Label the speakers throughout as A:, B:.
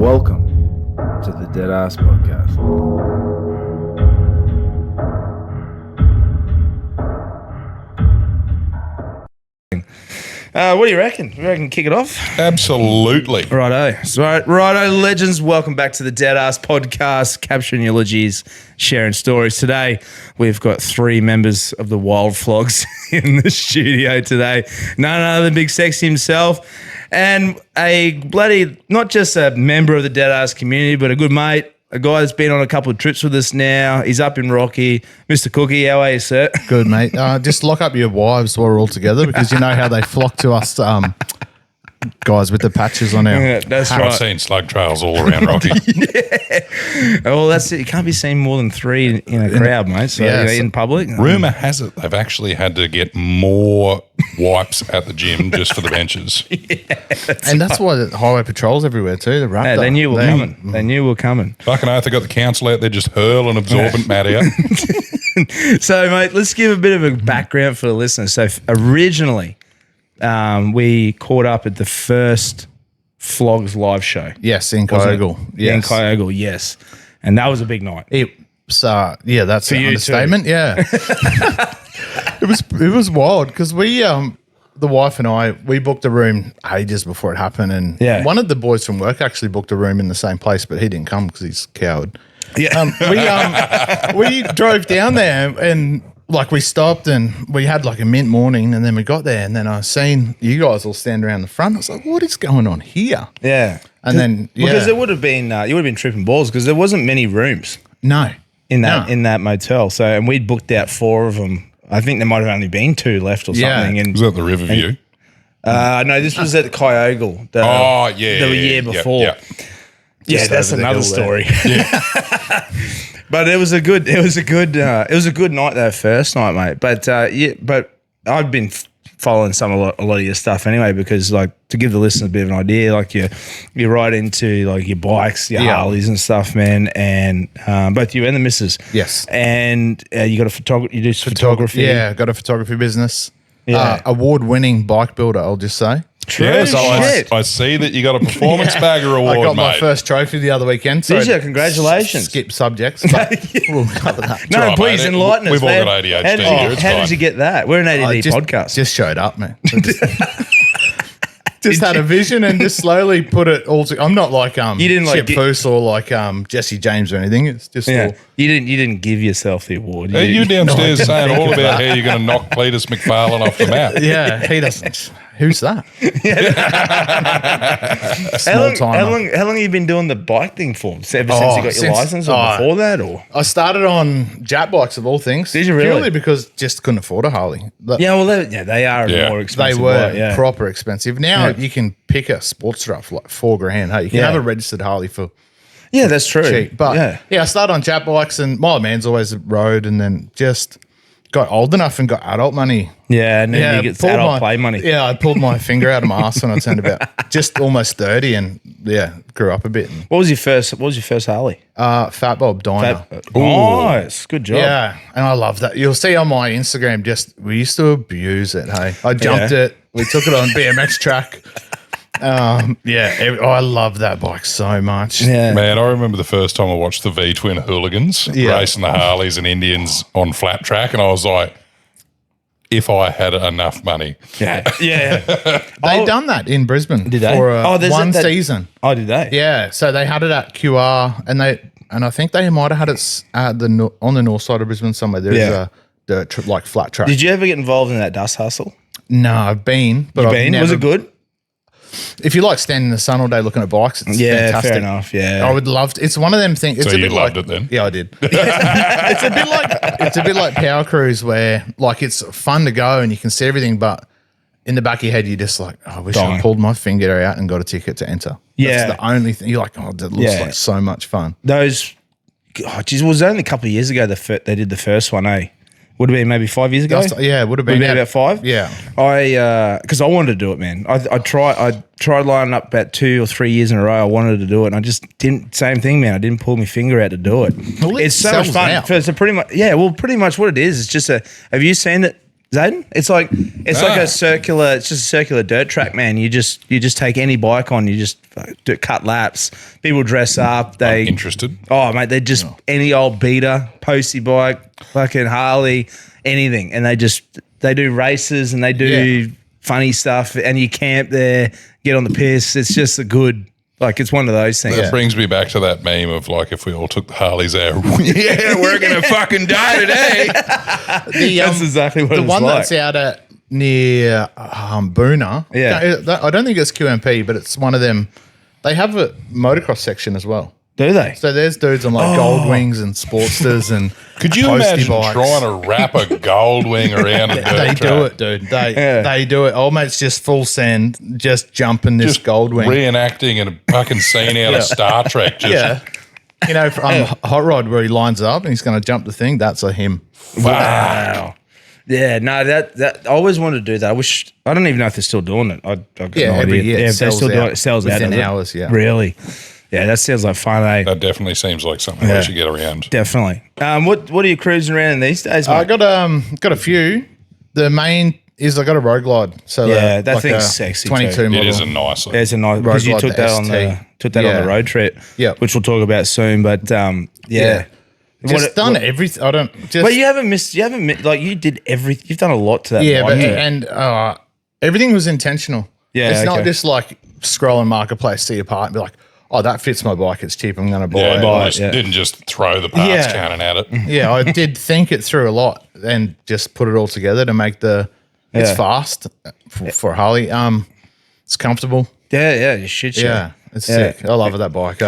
A: Welcome to the Deadass Podcast.
B: What do you reckon? You reckon kick it off?
C: Absolutely.
B: Righto. Righto, legends. Welcome back to the Deadass Podcast, capturing eulogies, sharing stories. Today, we've got three members of the Wild Flogs in the studio today. None other than Big Sexy himself, and a bloody, not just a member of the Deadass community, but a good mate, a guy that's been on a couple of trips with us now. He's up in Rocky. Mr. Cookie, how are you, sir?
D: Good, mate. Just lock up your wives while we're all together, because you know how they flock to us guys with the patches on our...
B: Yeah, that's
C: I've
B: right.
C: seen slug trails all around Rocky.
B: Well, that's it. You can't be seen more than three in a crowd, mate. So,
D: Yeah,
B: in public.
C: Rumour has it they've actually had to get more wipes at the gym just for the benches.
D: And that's why the highway patrols everywhere too, the Raptor.
B: Yeah, they knew we were coming. They knew we were coming.
C: Fucking oath, they got the council out there just hurling absorbent mat out.
B: So, mate, let's give a bit of a background for the listeners. So, originally, we caught up at the first Flogs live show.
D: Yes, in Kyogle.
B: Yeah, in
D: Yes.
B: Kyogle, yes. And that was a big night.
D: Yeah, that's an
B: you
D: understatement. Yeah. It was wild because we the wife and I, we booked a room ages before it happened, and
B: Yeah.
D: one of the boys from work actually booked a room in the same place, but he didn't come because he's a coward.
B: Yeah.
D: We drove down there and like we stopped and we had like a mint morning, and then we got there and then I seen you guys all stand around the front. I was like, what is going on here?
B: Yeah.
D: And then
B: Because it would have been, you would have been tripping balls because there wasn't many rooms
D: no.
B: in that motel. So, and we'd booked out 4 of them. I think there might have only been 2 left or
D: Yeah.
B: something. And
C: Was that the Riverview?
B: no, this was at Kyogle. The year before.
C: Yeah.
B: Yeah,
D: Just
B: that's
D: over the
B: another
D: hill
B: story.
D: there.
B: But it was a good night though, first night, mate. But I've been following a lot of your stuff anyway, because like to give the listeners a bit of an idea, like you're right into like your bikes, your Harleys and stuff, man, and both you and the missus.
D: Yes.
B: And you got a photography. You do photography.
D: Yeah, got a photography business.
B: Yeah.
D: Award-winning bike builder, I'll just say.
B: True.
C: Yeah, so
B: shit.
C: I see that you got a performance bagger award,
D: I got my
C: mate.
D: first trophy the other weekend. So
B: Did you? Congratulations.
D: Skip subjects, but we'll cover that.
B: No,
C: right,
B: please
C: mate.
B: enlighten us.
C: We've all
B: man.
C: got ADHD
B: How did,
C: here, it's
B: how
C: fine.
B: did you get that? We're an ADD podcast.
D: Just showed up, man. Just had a vision and just slowly put it all together. I'm not like
B: didn't like
D: Chip Foose or like Jesse James or anything. It's just
B: yeah.
D: all.
B: You didn't give yourself the award.
C: Hey, you downstairs saying all about how you're going to knock Cletus McFarlane off the map.
D: Yeah, he doesn't. Who's that?
B: How long have you been doing the bike thing for? Ever since you got your license, or before that, or?
D: I started on Jat bikes of all things.
B: Did you really?
D: Purely because just couldn't afford a Harley.
B: Yeah, well, they are
C: Yeah.
B: more
D: They
B: expensive.
D: were
B: bike, yeah.
D: proper expensive. Now
B: Yeah.
D: you can pick a Sportster up for like $4,000. Hey, you can
B: Yeah.
D: have a registered Harley for
B: Yeah, that's true.
D: cheap. But
B: yeah,
D: I started on Jat bikes, and my man's always rode, and then just got old enough and got adult money.
B: yeah, and then you get
D: pulled
B: adult play money.
D: Yeah, I pulled my finger out of my ass when I turned about just almost 30, and grew up a bit. And,
B: What was your first Harley?
D: Fat Bob Diner.
B: Nice, good job.
D: Yeah, and I love that. You'll see on my Instagram, we used to abuse it, hey. I jumped it. We took it on BMX track. I love that bike so much.
B: Yeah.
C: Man, I remember the first time I watched the V-Twin Hooligans
D: Yeah.
C: racing the Harleys and Indians on flat track, and I was like, if I had enough money.
B: yeah.
D: They done that in Brisbane
B: Did they?
D: for
B: there's
D: one
B: that-
D: season.
B: Oh, did they?
D: Yeah, so they had it at QR, and I think they might have had it at on the north side of Brisbane somewhere. There's
B: Yeah.
D: a dirt like flat track.
B: Did you ever get involved in that dust hustle?
D: No, I've been, but I've never,
B: Was it good?
D: If you like standing in the sun all day looking at bikes, it's
B: Yeah,
D: fantastic.
B: fair enough. Yeah.
D: I would love to. It's one of them things. It's
C: So
D: a
C: you
D: bit
C: loved
D: like,
C: it then?
D: Yeah, I did. It's a bit like Power Cruise, where like it's fun to go and you can see everything, but in the back of your head, you're just like, I wish I pulled my finger out and got a ticket to enter.
B: Yeah.
D: That's the only thing. You're like, oh, that looks like so much fun.
B: Those, it was only a couple of years ago they did the first one, eh? Would have been maybe 5 years ago.
D: Yeah, it would have been
B: about 5.
D: Yeah.
B: Because I wanted to do it, man. I tried lining up about 2 or 3 years in a row. I wanted to do it, and I just didn't. Same thing, man. I didn't pull my finger out to do it.
D: Well, it
B: it's so much
D: sells
B: fun.
D: now.
B: So it's pretty much what it is. It's just have you seen it? Zayden? It's like a circular. It's just a circular dirt track, man. You just take any bike on. You just cut laps. People dress up.
C: I'm interested.
B: Oh, mate, they're just any old beater, postie bike, fucking Harley, anything, and they do races and they do funny stuff. And you camp there, get on the piss. It's just a good. Like, it's one of those things.
C: That brings me back to that meme of like, if we all took the Harleys out, we're going to fucking die today.
B: That's exactly what it's like.
D: The one that's out at near Boona.
B: Yeah.
D: I don't think it's QMP, but it's one of them. They have a motocross section as well.
B: Do they?
D: So there's dudes on like Gold Wings and Sportsters and
C: Could you
D: postie
C: imagine
D: bikes.
C: trying to wrap a gold wing around a dirt
D: They
C: track?
D: do it, dude. They do it. Old mate's just full send, just jumping this
C: Just
D: gold wing.
C: reenacting a fucking scene out of Star Trek. Just,
D: Yeah. You know, from Hot Rod where he lines up and he's going to jump the thing, that's a him.
B: Wow. Yeah, no, that I always wanted to do that. I don't even know if they're still doing it. I've got no
D: every
B: idea.
D: year it
B: Yeah, if they're
D: sells
B: still doing
D: out
B: it. It sells out
D: within
B: does it?
D: hours, yeah.
B: Really? Yeah, that sounds like fun, eh?
C: That definitely seems like something we should get around.
B: Definitely. What are you cruising around in these days, mate?
D: I got a few. The main is I got a Road Glide. So
B: Yeah, that
D: like
B: thing's
D: a
B: sexy
D: 22
B: too.
D: model.
C: It is a nice.
B: There's a nice because you
D: Road
B: took
D: Glide,
B: that
D: the
B: on the
D: ST.
B: road trip,
D: Yep.
B: which we'll talk about soon. But yeah.
D: Just done everything. I don't just
B: But you haven't missed. Like you did everything. You've done a lot to that.
D: yeah,
B: bike.
D: but and everything was intentional.
B: Yeah,
D: it's not
B: okay.
D: just like scroll on marketplace, see a part, and be like, oh, that fits my bike. It's cheap. I'm going to buy
C: Yeah,
D: it.
B: buy it,
C: just
B: yeah.
C: didn't just throw the parts
D: Yeah.
C: cannon at it.
D: Yeah, I did think it through a lot and just put it all together to make it's
B: Yeah.
D: fast for Harley. It's comfortable.
B: yeah, you shit.
D: Yeah, it's sick. I love that bike.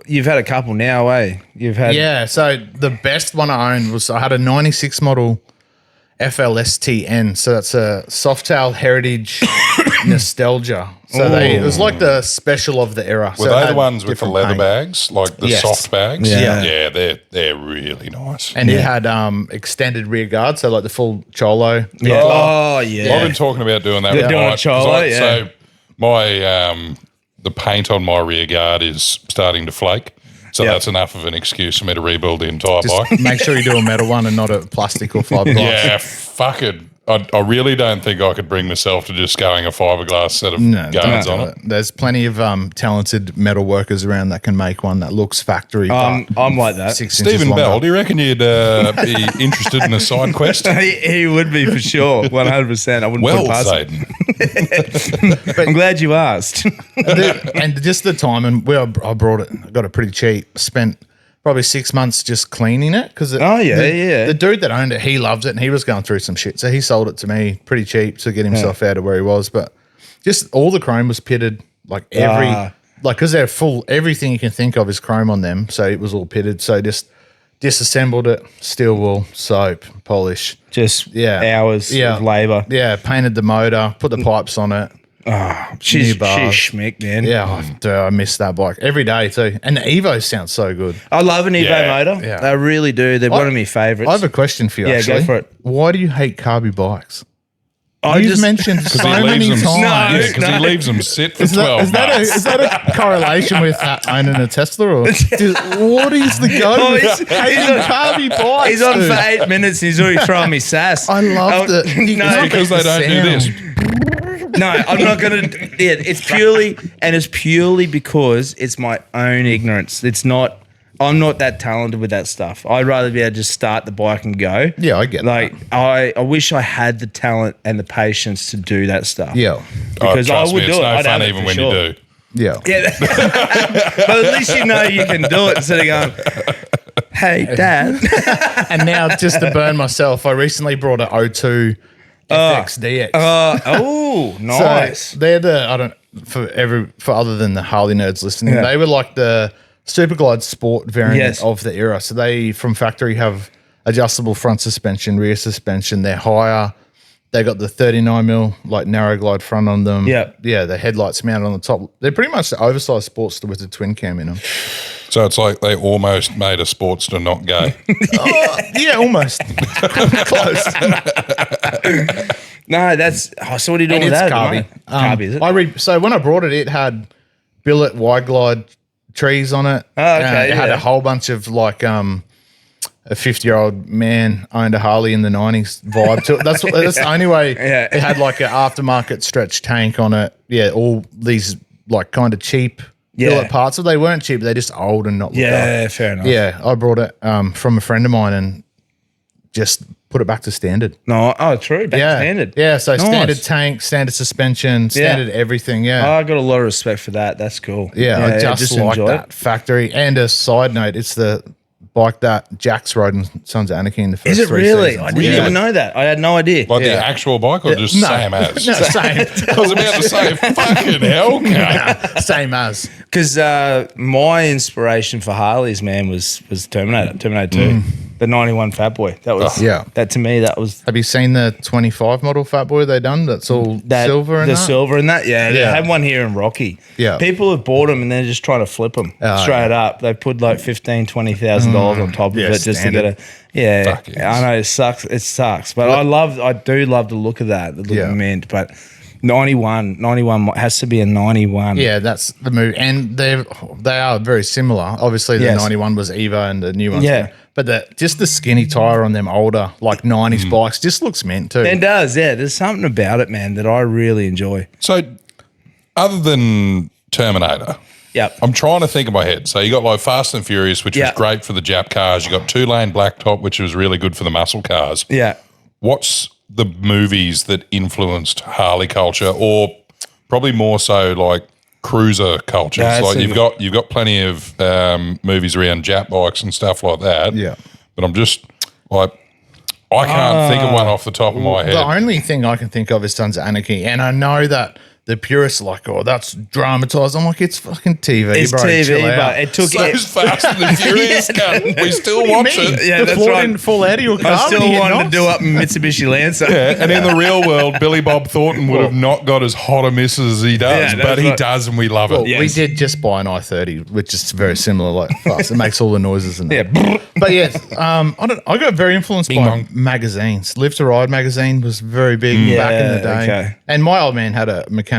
B: You've had a couple now, eh? You've had
D: Yeah, so the best one I owned was I had a 96 model FLSTN. So that's a Softail Heritage Nostalgia. So it was like the special of the era.
C: Were
D: so it
C: they the
D: had
C: ones with the
D: different
C: leather
D: paint.
C: bags, like the
D: Yes.
C: soft bags?
B: Yeah.
C: Yeah, they're really nice.
D: And it had extended rear guard, so like the full cholo.
B: Yeah. Oh yeah.
C: I've been talking about doing that.
B: You're
C: with
B: doing
C: mine,
B: a cholo,
C: 'cause
B: yeah.
C: So my the paint on my rear guard is starting to flake. So
B: Yeah.
C: that's enough of an excuse for me to rebuild the entire bike.
D: Make sure you do a metal one and not a plastic or fiberglass.
C: Yeah, fuck it. I really don't think I could bring myself to just going a fiberglass set of guards on it.
D: There's plenty of talented metal workers around that can make one that looks factory. but
B: I'm like that.
D: 6 inches
C: Stephen
D: longer.
C: Bell, do you reckon you'd be interested in a side quest?
B: He would be for sure, 100%. I wouldn't
C: Well,
B: put it past him.
C: Zayden.
B: I'm glad you asked.
D: And just the time, and I brought it, I got it pretty cheap. Spent probably 6 months just cleaning it because the dude that owned it, he loved it and he was going through some shit, so he sold it to me pretty cheap to get himself out of where he was. But just all the chrome was pitted, like because they're full. Everything you can think of is chrome on them, so it was all pitted. So just disassembled it, steel wool, soap, polish.
B: Just hours
D: Yeah.
B: of labour.
D: Yeah, painted the motor, put the pipes on it.
B: She's
D: New bars.
B: schmick, man.
D: Yeah, I miss that bike every day too. And the Evo sounds so good.
B: I love an Evo
C: Yeah.
B: motor.
D: Yeah.
B: I really do. They're one of my favourites.
D: I have a question for you.
B: Yeah,
D: actually.
B: go for it.
D: Why do you hate carby bikes?
B: I
D: You've
B: just
D: mentioned so
C: Because he
D: many
C: leaves them.
D: times.
C: Because he leaves them sit for
D: Is
C: 12 months.
D: that a correlation with owning a Tesla? Or what is the go
B: Oh,
D: with
B: he's
D: hating
B: on-
D: carby bikes?
B: He's on
D: dude?
B: for 8 minutes and he's already throwing me sass.
D: I loved it.
B: No,
C: Because they don't do this.
B: no, I'm not going to. Yeah, it's purely because it's my own ignorance. It's not. I'm not that talented with that stuff. I'd rather be able to just start the bike and go.
D: Yeah, I get
B: like, I wish I had the talent and the patience to do that stuff.
D: Yeah,
B: Because I
C: trust
B: would
C: me,
B: do
C: it's
B: it.
C: no
B: I'd
C: fun
B: have it
C: even
B: for
C: when
B: sure.
C: you do.
D: yeah.
B: Yeah. But at least you know you can do it instead of going, hey, Dad.
D: And now, just to burn myself, I recently brought an O2 FXDX.
B: Oh, nice.
D: So they're for other than the Harley nerds listening, they were like the Super Glide Sport variant of the era. So they from factory have adjustable front suspension, rear suspension. They're higher. They got the 39mm like narrow glide front on them.
B: Yeah.
D: The headlights mounted on the top. They're pretty much the oversized Sportster with a twin cam in them.
C: So it's like they almost made a Sportster not gay.
D: Yeah, almost close.
B: No, that's. Oh, so what are you doing
D: And
B: with
D: it's
B: that?
D: carby.
B: mate? Carby, is it?
D: So when I brought it, it had billet wide glide trees on it.
B: Oh, okay,
D: It had
B: yeah.
D: a whole bunch of like a 50-year-old man owned a Harley in the 90s vibe to it. That's the only way.
B: Yeah.
D: It had like an aftermarket stretch tank on it. Yeah, all these like kind of cheap billet parts. So they weren't cheap. They're just old and not looked up.
B: Fair enough.
D: Yeah, I brought it from a friend of mine and just put it back to standard.
B: No, true. Back to standard.
D: Yeah, so
B: Nice.
D: standard tank, standard suspension, standard everything. Yeah.
B: I got a lot of respect for that. That's cool.
D: Yeah, I just like
B: enjoy
D: that factory. And a side note, it's the bike that Jack's rode in Sons of Anarchy in the first
B: Is it
D: 3
B: really?
D: seasons.
B: I didn't even know that. I had no idea.
C: Like the actual bike or just same as?
D: No, same.
C: I was about to say, fucking hell, cunt.
D: Same as.
B: Because my inspiration for Harleys, man, was Terminator 2. The 91 Fat Boy. That was that to me. That was.
D: Have you seen the 25 model Fat Boy they done? That's all silver and
B: the
D: that?
B: silver and that. Yeah, they had one here in Rocky.
D: Yeah.
B: People have bought them and they're just trying to flip them straight up. They put like $15,000-$20,000 on top of it just
D: standard.
B: to get a.
C: Fuck yes.
B: I know it sucks, but I do love the look of that. The look of mint, but. 91 has to be a 91.
D: Yeah, that's the move, and they are very similar. Obviously, the 91 was Evo, and the new one's but just the skinny tire on them older like 90s bikes just looks mint too.
B: It does, yeah. There's something about it, man, that I really enjoy.
C: So, other than Terminator, I'm trying to think in my head. So you got like Fast and Furious, which was great for the Jap cars. You got 2-lane blacktop, which was really good for the muscle cars.
B: Yeah.
C: What's the movies that influenced Harley culture, or probably more so like cruiser culture? Like you've got plenty of movies around Jap bikes and stuff like that.
D: Yeah,
C: but I'm just like I can't think of one off the top of my head.
D: The only thing I can think of is Sons of Anarchy, and I know that the purists are like, oh, that's dramatized. I'm like, it's fucking TV,
B: it's
D: bro.
B: TV, but it took
C: So's Fast and the Furious, cunt. We still watch it.
B: Yeah,
D: the
B: that's
D: floor
B: right.
D: didn't fall out of your car.
B: I still wanted to do up Mitsubishi Lancer.
C: Yeah, and in the real world, Billy Bob Thornton would have not got as hot a miss as he does, but he does, and we love it.
D: Well, we did just buy an i30, which is very similar, like fast. It makes all the noises and that.
B: Yeah.
D: But yes, I got very influenced by magazines. Live to Ride magazine was very big back in the day.
B: Okay.
D: And my old man had a mechanical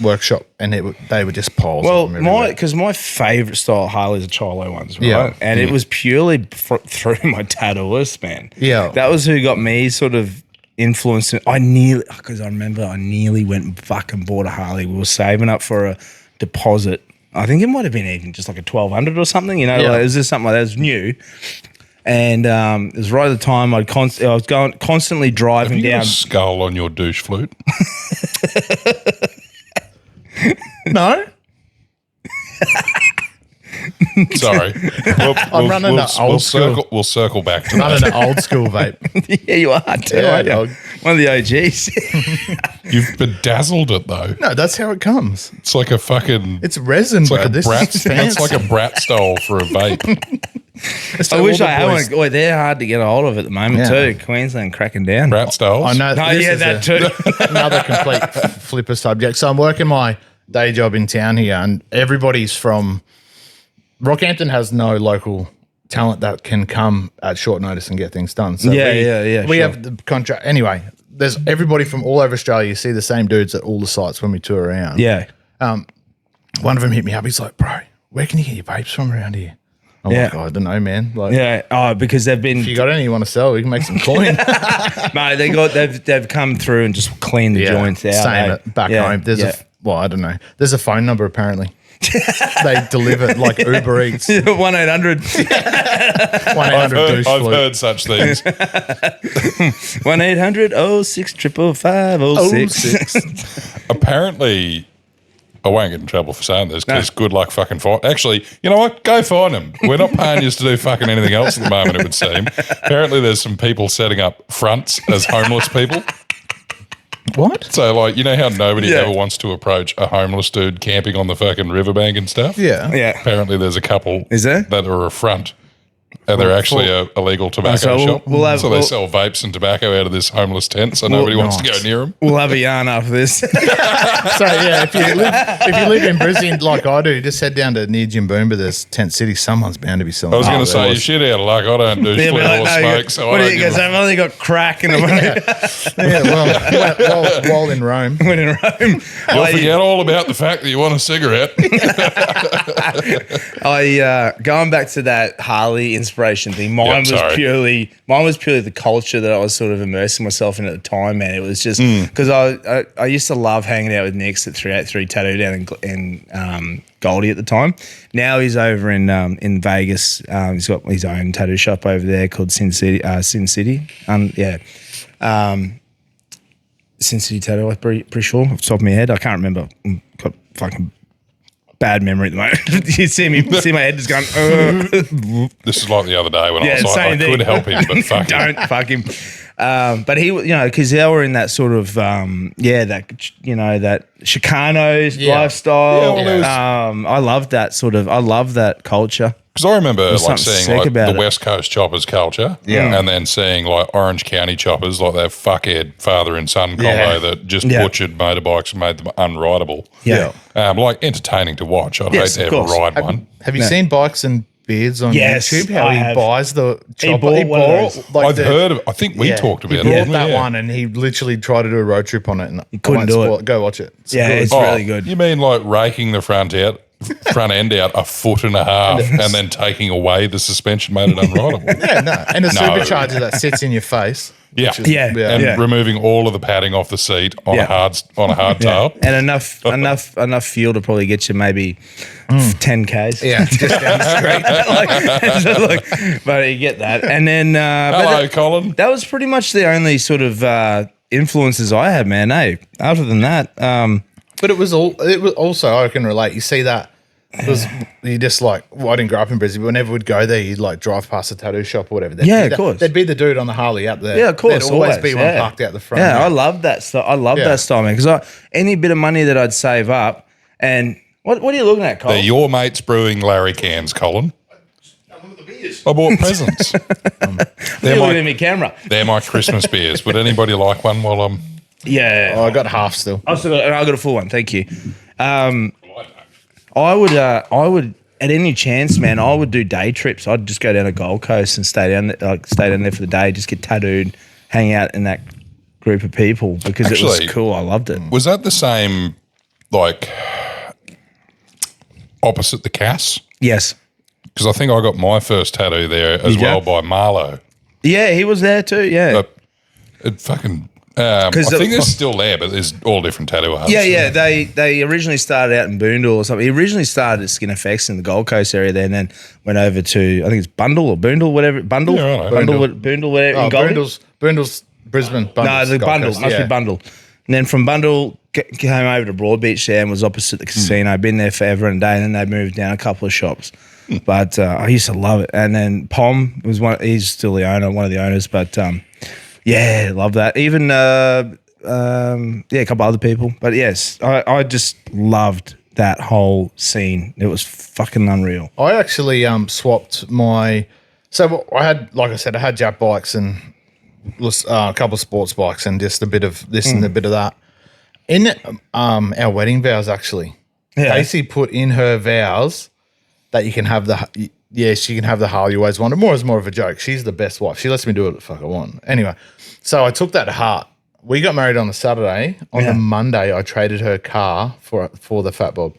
D: workshop, and they were just piles.
B: Well,
D: of them everywhere.
B: because my favourite style Harleys are Chilo ones, right?
D: Yeah.
B: And it was purely through my dad Lewis, man.
D: Yeah.
B: That was who got me sort of influenced. I nearly went and fucking bought a Harley. We were saving up for a deposit. I think it might have been even just like a 1200 or something, you know, like, it was just something like that. It was new. And it was right at the time I was constantly driving
C: Have you
B: down.
C: got a skull on your douche flute?
D: No?
C: Sorry.
D: I'm running the old school.
C: We'll circle back to
D: Running
C: that.
D: an old school vape.
B: Yeah, you are too,
D: Yeah,
B: aren't you?
D: dog.
B: One of the OGs.
C: You've bedazzled it though.
D: No, that's how it comes.
C: It's like a fucking.
D: It's resin,
C: It's like
D: bro.
C: a
D: This
C: brat.
D: is
C: It's
D: fancy.
C: like a brat stole for a vape.
B: I wish I had one. Boy, they're hard to get a hold of at the moment too. Queensland cracking down.
C: Brat stoles.
D: I know.
B: No,
D: this
B: yeah,
D: is
B: that too.
D: another complete flipper subject. So I'm working my day job in town here, and everybody's from Rockhampton has no local talent that can come at short notice and get things done. So
B: Yeah,
D: we
B: sure.
D: have the contract. Anyway, there's everybody from all over Australia. You see the same dudes at all the sites when we tour around.
B: Yeah.
D: One of them hit me up. He's like, bro, where can you get your vapes from around here? I'm like, I don't know, man. Like,
B: Yeah. Oh, because they've been.
D: if you got any you want to sell, we can make some coin.
B: No, they've come through and just cleaned the joints out.
D: Same it back home. There's I don't know. There's a phone number apparently. They deliver like Uber Eats.
B: 1-800.
D: 1-800
C: I've heard such things.
B: 1-800-06-555-06.
C: Apparently, I won't get in trouble for saying this because good luck fucking find. Actually, you know what? Go find them. We're not paying you to do fucking anything else at the moment, it would seem. Apparently, there's some people setting up fronts as homeless people.
D: What?
C: So, like, you know how nobody ever wants to approach a homeless dude camping on the fucking riverbank and stuff?
D: Yeah.
B: Yeah.
C: Apparently, there's a couple
B: Is there?
C: that are a front. And they're actually a illegal tobacco
B: so
C: shop.
B: we'll
C: they sell vapes and tobacco out of this homeless tent, so nobody wants to go near them.
B: We'll have a yarn after this.
D: So yeah, if you live in Brisbane like I do, just head down to near Jimboomba. There's Tent City. Someone's bound to be selling.
C: I was going to say, you shit out of luck. I don't do flute or smoke, so I don't give
B: I've only got crack in the
D: while in Rome.
B: when in Rome.
C: You'll forget all about the fact that you want a cigarette.
B: Going back to that Harley inspiration inspiration thing. Mine was purely the culture that I was sort of immersing myself in at the time, man. It was just because I used to love hanging out with Nix at 383 Tattoo down in Goldie at the time. Now he's over in Vegas. He's got his own tattoo shop over there called Sin City. Sin City Tattoo, I'm pretty sure, off the top of my head. I can't remember. Got fucking bad memory at the moment. You see my head just going,
C: This is like the other day when I was like, I could help him, but fuck him.
B: Don't fuck him. But he, because they were in that sort of, that Chicano lifestyle. I love that culture.
C: Because I remember seeing like the West Coast choppers culture, and then seeing like Orange County choppers, like that fuckhead father and son combo that just butchered motorbikes and made them unrideable. Like entertaining to watch. I'd hate to ever ride one.
D: Have you seen Bikes and Beards on YouTube? How he buys the chopper?
C: I've heard of. I think we talked about it.
D: He bought that one, and he literally tried to do a road trip on it, and
B: he couldn't do it.
D: Go watch it.
B: It's really good.
C: You mean like raking the front end out 1.5 foot and then taking away the suspension made it unrideable?
D: And a supercharger that sits in your face.
C: And removing all of the padding off the seat on a hard tail.
B: And enough fuel to probably get you maybe 10 Ks.
D: Yeah, just down the street.
B: But you get that. And then
C: hello, Colin.
B: That was pretty much the only sort of influences I had, man. Other than that,
D: but it was also, I can relate. You see that. Because you just I didn't grow up in Brisbane, but whenever we'd go there, you'd like drive past a tattoo shop or whatever.
B: Of course.
D: There'd be the dude on the Harley up there.
B: Yeah, of course.
D: There'd always be one parked out the front.
B: Yeah, I love that stuff. I love that style, man. Because any bit of money that I'd save up, and what are you looking at, Colin?
C: They're your mates brewing Larry cans, Colin. I bought presents.
B: They're looking at me camera.
C: They're my Christmas beers. Would anybody like one while I'm...
B: Yeah.
D: I got half still.
B: I got a full one. Thank you. I would, at any chance, man, I would do day trips. I'd just go down to Gold Coast and stay down there for the day, just get tattooed, hang out in that group of people because it was cool. I loved it.
C: Was that the same, opposite the Cass?
B: Yes.
C: Because I think I got my first tattoo there as well by Marlo.
B: Yeah, he was there too, yeah.
C: It fucking... I think they're still there, but there's all different tattoo artists.
B: Yeah. They originally started out in Boondall or something. He originally started at Skin Effects in the Gold Coast area there, and then went over to, I think it's Bundle or Boondall, whatever. Bundle?
C: Yeah, right.
B: Boondall, whatever.
D: Oh, Boondall's Brisbane.
B: No, the Bundle. Must be Bundle. And then from Bundle, came over to Broadbeach there and was opposite the casino. Been there forever and a day, and then they moved down a couple of shops. But I used to love it. And then Pom was he's still the owner, one of the owners, but... yeah, love that. Even a couple other people. But yes, I just loved that whole scene. It was fucking unreal.
D: I actually swapped my... So I had, like I said, I had Jap bikes and a couple of sports bikes and just a bit of this and a bit of that. In our wedding vows, actually, Casey put in her vows that you can have the... Yeah, she can have the Harley you always wanted. More is more of a joke. She's the best wife. She lets me do what the fuck I want. Anyway, so I took that to heart. We got married on the Saturday. On the Monday, I traded her car for the Fat Bob.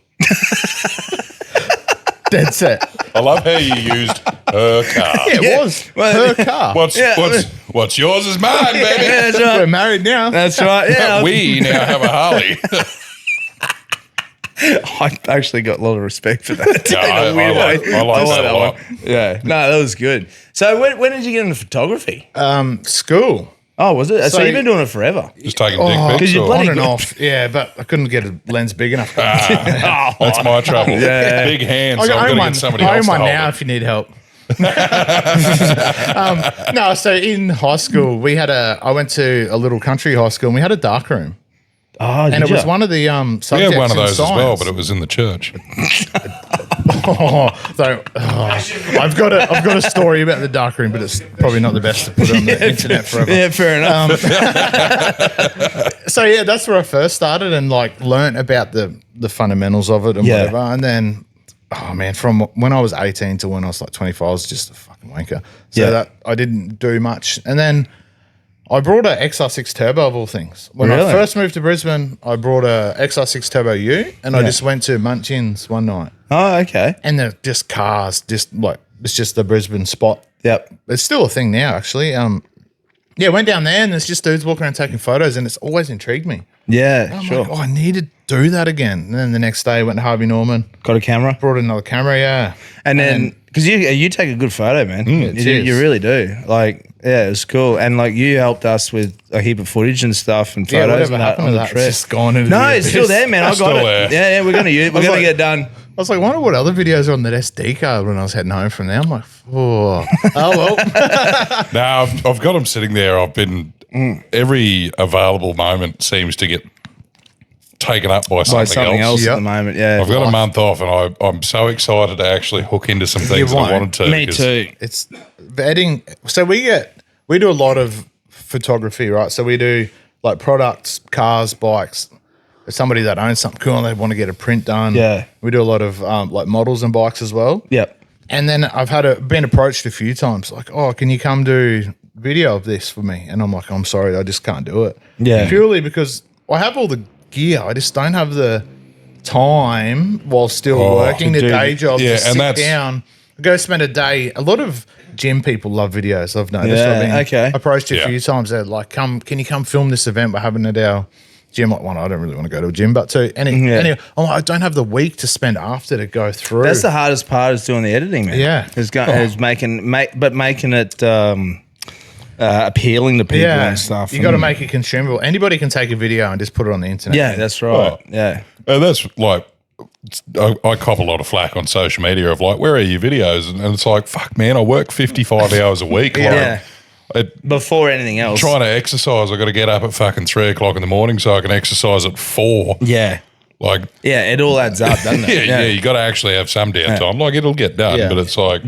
D: Dead set.
C: I love how you used her car.
D: Yeah, it was her car.
C: What's yours is mine, baby.
B: Yeah, that's right.
D: We're married now.
B: That's right. Yeah,
C: we now have a Harley.
B: I actually got a lot of respect for that.
C: No, I like that a lot.
B: Yeah, no, that was good. So when did you get into photography?
D: School.
B: Oh, was it? So you've been doing it forever?
C: Just taking dick pics?
B: You're bloody
D: on and
B: good.
D: off. Yeah, but I couldn't get a lens big enough.
C: That's my trouble.
B: Yeah.
C: Big hands. So I'm going to get somebody else to hold
D: now
C: it.
D: if you need help. No, so in high school, I went to a little country high school and we had a dark room.
B: Oh,
D: and it was one of the subjects
C: we had one of those
D: in science.
C: as well, but it was in the church.
D: I've got a story about the dark room, but it's probably not the best to put on the internet forever.
B: Yeah, fair enough.
D: So yeah, that's where I first started and learnt about the fundamentals of it and whatever. And then, oh man, from when I was 18 to when I was 25, I was just a fucking wanker. So that I didn't do much, and then I brought a XR6 Turbo of all things. When I first moved to Brisbane, I brought a XR6 Turbo U and I just went to Munchins one night.
B: Oh, okay.
D: And they're just cars, it's just the Brisbane spot
B: Yep.
D: It's still a thing now, actually. Yeah, went down there and there's just dudes walking around taking photos, and it's always intrigued me.
B: Yeah,
D: I'm
B: sure.
D: like, I need to do that again. And then the next day, went to Harvey Norman.
B: Got a camera?
D: Brought in another camera, yeah.
B: And then, because you take a good photo, man. You really do. Like, yeah, it was cool. And like, you helped us with a heap of footage and stuff and photos.
D: Whatever happened
B: on
D: to
B: the
D: that?
B: trip.
D: It's just gone into
B: No,
D: the
B: it's
D: abyss.
B: still there, man. I got
C: still
B: it.
C: there.
B: Yeah, we're gonna use. We're gonna get it done.
D: I was like, wonder what other videos are on that SD card when I was heading home from there. I'm like, oh well.
C: Now I've got them sitting there. I've been every available moment seems to get taken up by something else.
B: At
D: Yep.
B: the moment. Yeah,
C: I've got a month off, and I'm so excited to actually hook into some things that I wanted to.
B: Me
C: 'cause-
B: too.
D: It's editing. So we do a lot of photography, right? So we do like products, cars, bikes. There's somebody that owns something cool and they want to get a print done.
B: Yeah.
D: We do a lot of like models and bikes as well.
B: Yep.
D: And then I've been approached a few times, like, oh, can you come do video of this for me? And I'm like, I'm sorry, I just can't do it.
B: Yeah.
D: Purely because I have all the gear, I just don't have the time while still working the day job
C: yeah,
D: to
C: and
D: sit
C: that's-
D: down, go spend a day. A lot of gym people love videos. I've noticed.
B: Yeah,
D: I've been
B: okay.
D: approached a
C: Yeah.
D: few times. They're like, can you come film this event we're having at our gym? Like, one, I don't really want to go to a gym, but two, anyway, I'm like, I don't have the week to spend after to go through.
B: That's the hardest part is doing the editing, man.
D: Yeah.
B: Is making it appealing to people and stuff.
D: You got to make it consumable. Anybody can take a video and just put it on the internet.
B: Yeah, that's right.
C: Oh.
B: Yeah.
C: And that's like, I cop a lot of flack on social media of like, where are your videos? And it's like, fuck, man, I work 55 hours a week.
B: Yeah.
C: Like,
B: Before anything else.
C: trying to exercise, I got to get up at fucking 3 o'clock in the morning so I can exercise at 4.
B: Yeah.
C: Like,
B: Yeah, it all adds up, doesn't it?
C: yeah, you got to actually have some downtime. Like, it'll get done,
D: Yeah.
C: but it's like,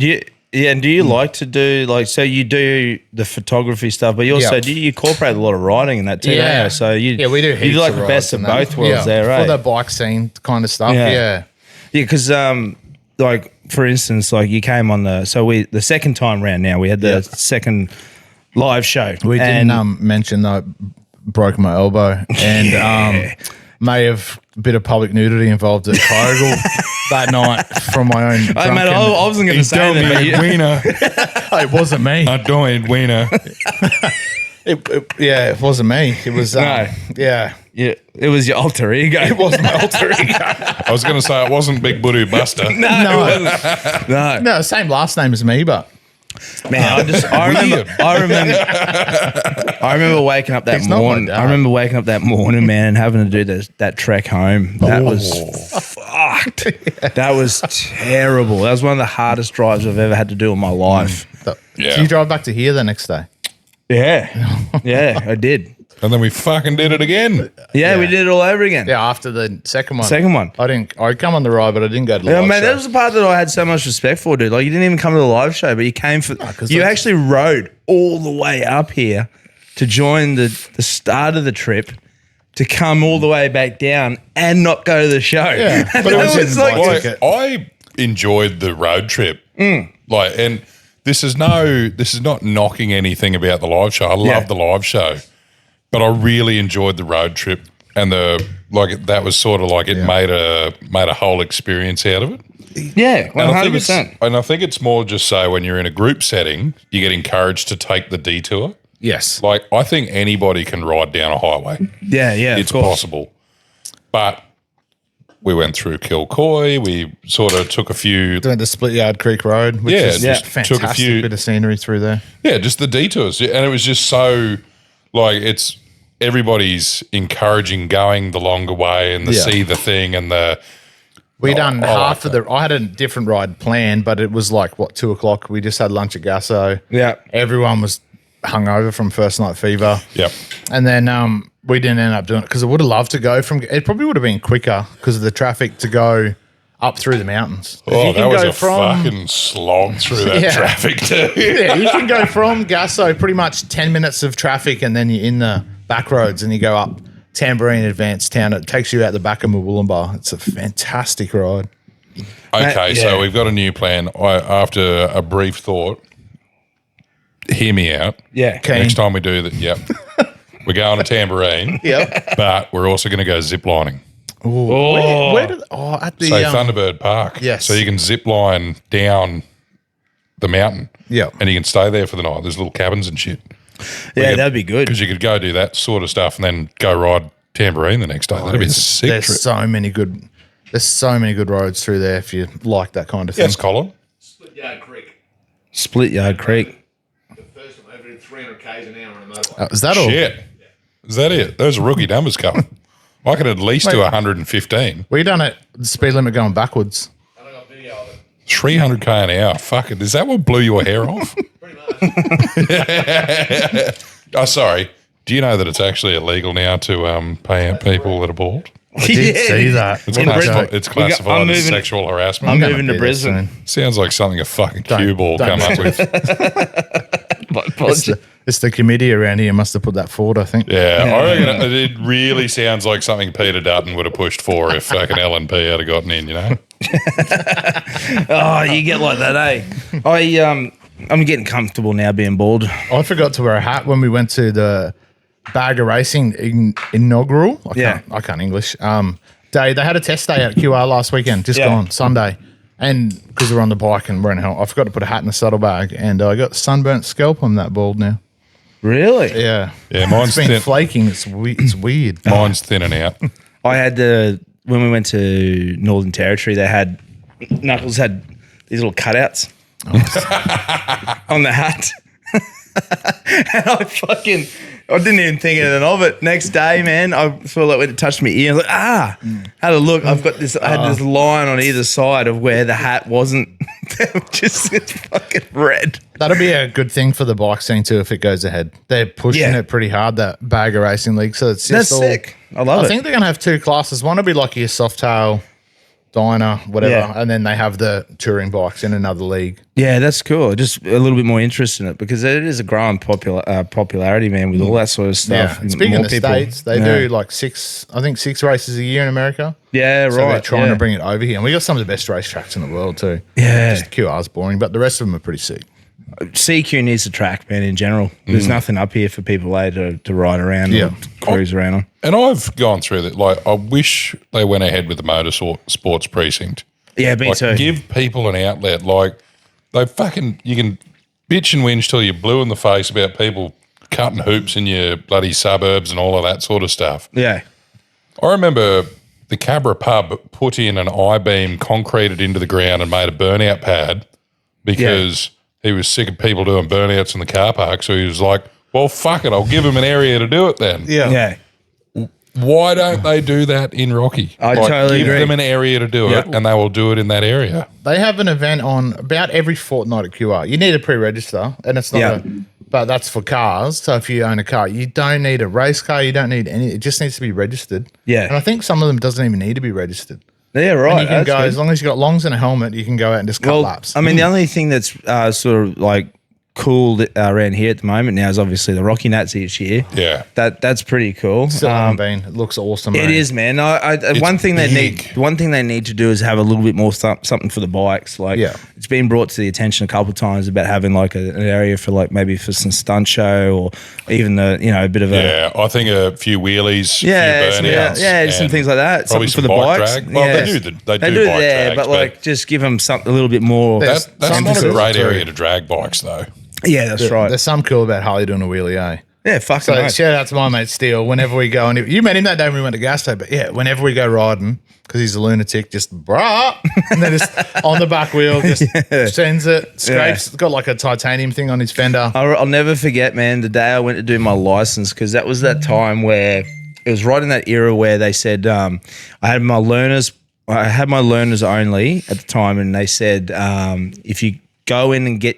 B: And do you like to do so you do the photography stuff, but you also do you incorporate a lot of writing in that too?
D: Yeah.
B: Don't you? So
D: we do.
B: You
D: Heaps
B: do like
D: of
B: the best of
D: rides and
B: both
D: that.
B: worlds there, right?
D: For the bike scene kind of stuff.
B: Yeah.
D: Yeah.
B: Yeah, because like for instance, like you came on the the second time round now we had the second live show.
D: We didn't mention that I broke my elbow and may have a bit of public nudity involved at Kyrgle that night from my own.
B: Hey,
D: drunken-
B: mate, I wasn't going to say that, but you,
C: wiener.
D: It wasn't me.
C: I don't wiener.
D: It wasn't me. It was
B: No.
D: yeah.
B: yeah, it was your alter ego.
D: It was my alter ego.
C: I was going to say it wasn't Big Booty Buster.
B: No,
D: No, same last name as me, but
B: man, I remember waking up that
D: It's not my
B: morning.
D: dad.
B: I remember waking up that morning, man, and having to do that trek home. That was fucked. That was terrible. That was one of the hardest drives I've ever had to do in my life.
C: Yeah.
D: So you drive back to here the next day.
B: Yeah, I did.
C: And then we fucking did it again.
B: Yeah, we did it all over again.
D: Yeah, after the second one.
B: Second one.
D: I come on the ride, but I didn't go to the
B: Yeah,
D: live
B: man,
D: show.
B: that was the part that I had so much respect for, dude. Like, you didn't even come to the live show, but you came for.
D: 'cause
B: You
D: that's-
B: actually rode all the way up here to join the start of the trip, to come all the way back down and not go to the show.
D: Yeah,
B: And
D: but it was
B: was
D: in
B: like,
D: bike ticket.
C: I enjoyed the road trip. Like, and this is not knocking anything about the live show. I love the live show, but I really enjoyed the road trip, and that was sort of like it made a whole experience out of it.
B: yeah,
C: And I think
B: 100%.
C: I think it's more just so when you're in a group setting, you get encouraged to take the detour.
D: Yes.
C: Like, I think anybody can ride down a highway.
B: Yeah,
C: It's possible. But we went through Kilcoy. We sort of took a few,
D: Doing the Split Yard Creek Road, which is
C: just
D: fantastic
C: took a few,
D: bit of scenery through there.
C: just the detours. And it was just so, like, it's everybody's encouraging going the longer way and see the thing and the.
D: We done
C: I
D: half
C: like
D: of the. I had a different ride planned, but it was like 2 o'clock. We just had lunch at Gasso.
B: Yeah.
D: Everyone was hungover from first night fever.
C: Yep.
D: And then we didn't end up doing it because I would have loved to go from. It probably would have been quicker because of the traffic to go up through the mountains.
C: Oh, that was a fucking slog through that traffic too.
D: Yeah, you can go from Gasso, pretty much 10 minutes of traffic, and then you're in the back roads and you go up Tambourine Advanced Town. It takes you out the back of Mwollomba. It's a fantastic ride.
C: Okay, so we've got a new plan. After a brief thought, hear me out.
B: Yeah.
D: Okay.
C: Next time we do that, we're going to Tambourine.
D: Yep.
C: But we're also going to go zip lining.
D: Where did, at the
C: So Thunderbird Park.
D: yes.
C: So you can zip line down the mountain.
D: Yeah.
C: And you can stay there for the night. There's little cabins and shit.
B: Yeah, that'd be good.
C: Because you could go do that sort of stuff and then go ride Tambourine the next day. That'd be a sick
D: There's
C: trip.
D: so many good roads through there if you like that kind of thing.
C: Yes, Colin.
B: Split Yard Creek.
E: The first one over 300 k's an hour on a motorbike.
D: Is that all?
C: Shit. Is that it? Those are rookie numbers coming. I can at least do 115.
D: We done it, the speed limit going backwards.
E: And I got video of it.
C: 300k an hour. Fuck it. Is that what blew your hair off?
E: Pretty much.
C: Oh, sorry. Do you know that it's actually illegal now to pay out people that are bald?
D: I did see that.
C: It's
B: In
C: classified,
B: Brisbane.
C: it's classified
B: I'm
C: as
B: moving-
C: sexual harassment.
B: I'm
D: gonna
B: moving
D: be
B: to
D: there
B: Brisbane.
D: soon.
C: Sounds like something a fucking cue ball
D: don't
C: come up with.
D: It's the committee around here must have put that forward, I think.
C: Yeah, I reckon it really sounds like something Peter Dutton would have pushed for if fucking LNP had gotten in, you know?
B: Oh, you get like that, eh? I'm getting comfortable now being bald.
D: I forgot to wear a hat when we went to the Bagger Racing inaugural. I can't English. Day they had a test day at QR last weekend, just gone Sunday, and because we're on the bike and we're in hell, I forgot to put a hat in the saddlebag, and I got sunburnt scalp. I'm that bald now.
B: Really?
D: Yeah,
C: Yeah, mine's
D: it's been
C: thin.
D: flaking. It's weird.
C: Mine's thinning out.
B: I had when we went to Northern Territory, they had Knuckles had these little cutouts on the hat. And I didn't even think anything of it. Next day, man, I felt like when it touched my ear, I was like, had a look. I've got this. I had this line on either side of where the hat wasn't. Just it's fucking red.
D: That'll be a good thing for the bike scene too if it goes ahead. They're pushing it pretty hard, that Bagger Racing League. So it's just
B: That's sick. I love it.
D: I think they're gonna have two classes. One will be like your Softail, Dyna, whatever,
B: Yeah.
D: and then they have the touring bikes in another league.
B: Yeah, that's cool. Just a little bit more interest in it because it is a growing popularity, man, with all that sort of stuff.
D: Yeah, it's big in
B: More
D: the
B: people-
D: States. They do like six races a year in America.
B: Yeah,
D: So they're
B: right.
D: trying
B: yeah.
D: to bring it over here. And we got some of the best racetracks in the world too.
B: Yeah.
D: Just QR's boring, but the rest of them are pretty sick.
B: CQ needs a track, man, in general. There's nothing up here for people to ride around or cruise around on.
C: And I've gone through that. Like, I wish they went ahead with the motorsports precinct.
B: Yeah, me
C: Like,
B: too.
C: give people an outlet. Like, you can bitch and whinge till you're blue in the face about people cutting hoops in your bloody suburbs and all of that sort of stuff.
B: Yeah.
C: I remember the Cabra pub put in an I-beam, concreted into the ground and made a burnout pad because he was sick of people doing burnouts in the car park. So he was like, well, fuck it, I'll give him an area to do it then.
B: Yeah.
C: Why don't they do that in Rocky?
B: I totally
C: give
B: agree.
C: them an area to do it and they will do it in that area.
D: They have an event on about every fortnight at QR. You need to pre-register, and it's not but that's for cars. So if you own a car, you don't need a race car. You don't need any. It just needs to be registered.
B: Yeah.
D: And I think some of them doesn't even need to be registered.
B: Yeah, right.
D: And you can
B: That's
D: go,
B: good.
D: as long as you got longs and a helmet, you can go out and just cut laps.
B: I mean, the only thing that's sort of like cool around here at the moment now is obviously the Rocky Nats each year.
C: Yeah.
B: That's pretty cool.
D: Still haven't been. It looks awesome.
B: It is, man. One thing they
C: big.
B: need to do is have a little bit more something for the bikes. Like, it's been brought to the attention a couple of times about having like an area for like maybe for some stunt show or even a bit of
C: Yeah, I think a few wheelies,
B: some
C: burnouts.
B: some
C: and
B: things like that.
C: Probably
B: Something
C: some
B: for the
C: bike
B: bikes.
C: drag. Well,
B: Yeah.
C: they do bike
B: there,
C: drags,
B: but like just give them something a little bit more.
C: that's not a
D: emphasis
C: great
D: too.
C: area to drag bikes though.
B: Yeah, that's right.
D: There's some cool about Harley doing a wheelie, eh?
B: Yeah, fucking
D: So
B: right.
D: shout out to my mate Steele. Whenever we go, and you met him that day when we went to Gasto, but yeah, whenever we go riding, because he's a lunatic, just brah, and then just on the back wheel, just sends it, scrapes. It's got like a titanium thing on his fender.
B: I'll never forget, man, the day I went to do my license because that was that time where it was right in that era where they said I had my learners only at the time, and they said if you go in and do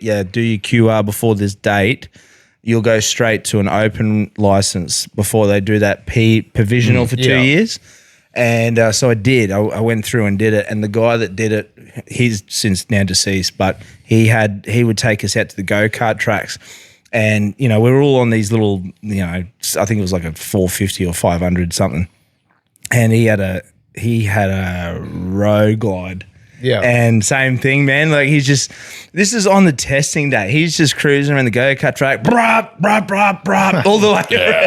B: your QR before this date, you'll go straight to an open license before they do that provisional for 2 years. And so I did. I went through and did it. And the guy that did it, he's since now deceased, but he would take us out to the go-kart tracks. And, we were all on these little, I think it was like a 450 or 500 something. And he had a road glide.
D: Yeah.
B: And same thing, man. Like this is on the testing day. He's just cruising around the go-kart track, brap, brap, brap, brap, all the way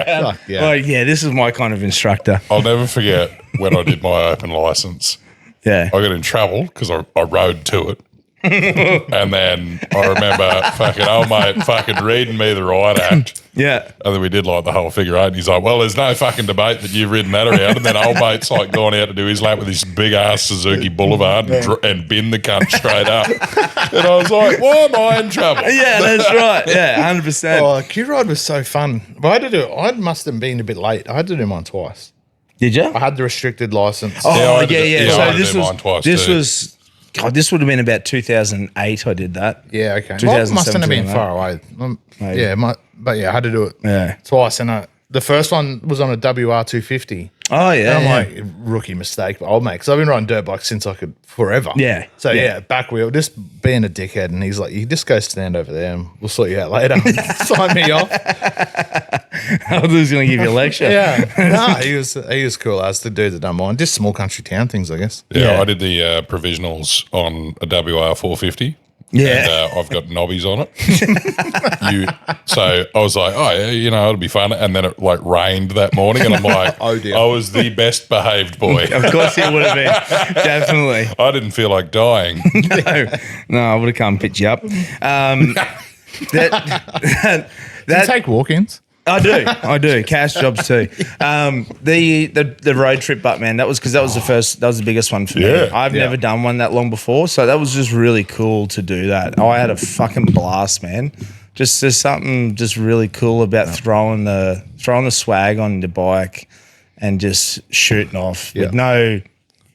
B: around.
D: Fuck yeah.
B: Like, this is my kind of instructor.
C: I'll never forget when I did my open license.
B: Yeah.
C: I got in trouble because I rode to it And then I remember fucking old mate fucking reading me the riot act.
B: Yeah.
C: And then we did like the whole figure eight. And he's like, well, there's no fucking debate that you've ridden that around. And then old mate's like gone out to do his lap with this big ass Suzuki Boulevard and bin the cunt straight up. And I was like, why am I in trouble?
B: Yeah, that's right. Yeah, 100%.
D: Oh, Q-Ride was so fun. But I had to do it. I must have been a bit late. I had to do mine twice.
B: Did you?
D: I had the restricted license.
B: Oh,
C: Yeah, I had to
B: yeah,
C: do-
B: yeah.
C: yeah, I
B: So
C: had to
B: this
C: do
B: was
C: mine twice
B: this
C: too.
B: was God, this would have been about 2008 I did that.
D: Yeah, okay. Well, it mustn't have been
B: 2017,
D: far away.
B: Maybe.
D: But I had to do it
B: Yeah.
D: twice. And the first one was on a WR250.
B: Oh, yeah.
D: And I'm
B: yeah.
D: like, rookie mistake, but old mate, because I've been riding dirt bikes since I could forever.
B: Yeah.
D: So
B: Yeah.
D: back wheel, just being a dickhead. And he's like, you just go stand over there and we'll sort you out later. Sign me off.
B: I was going to give you a lecture.
D: Yeah. No, he was cool as the dude that don't mind. Just small country town things, I guess.
C: Yeah,
B: Yeah.
C: I did the provisionals on a WR 450.
B: Yeah.
C: And I've got knobbies on it. So I was like, oh, yeah, it'll be fun. And then it like rained that morning. And I'm like,
D: Oh, dear.
C: I was the best behaved boy.
B: Of course it would have been. Definitely.
C: I didn't feel like dying.
B: No, I would have come pick you up.
D: Do you take walk-ins?
B: I do. Cash jobs too. The road trip up, man, that was because that was the biggest one for me.
C: Yeah.
B: I've never done one that long before, so that was just really cool to do that. I had a fucking blast, man. Just there's something just really cool about throwing the swag on the bike and just shooting off with no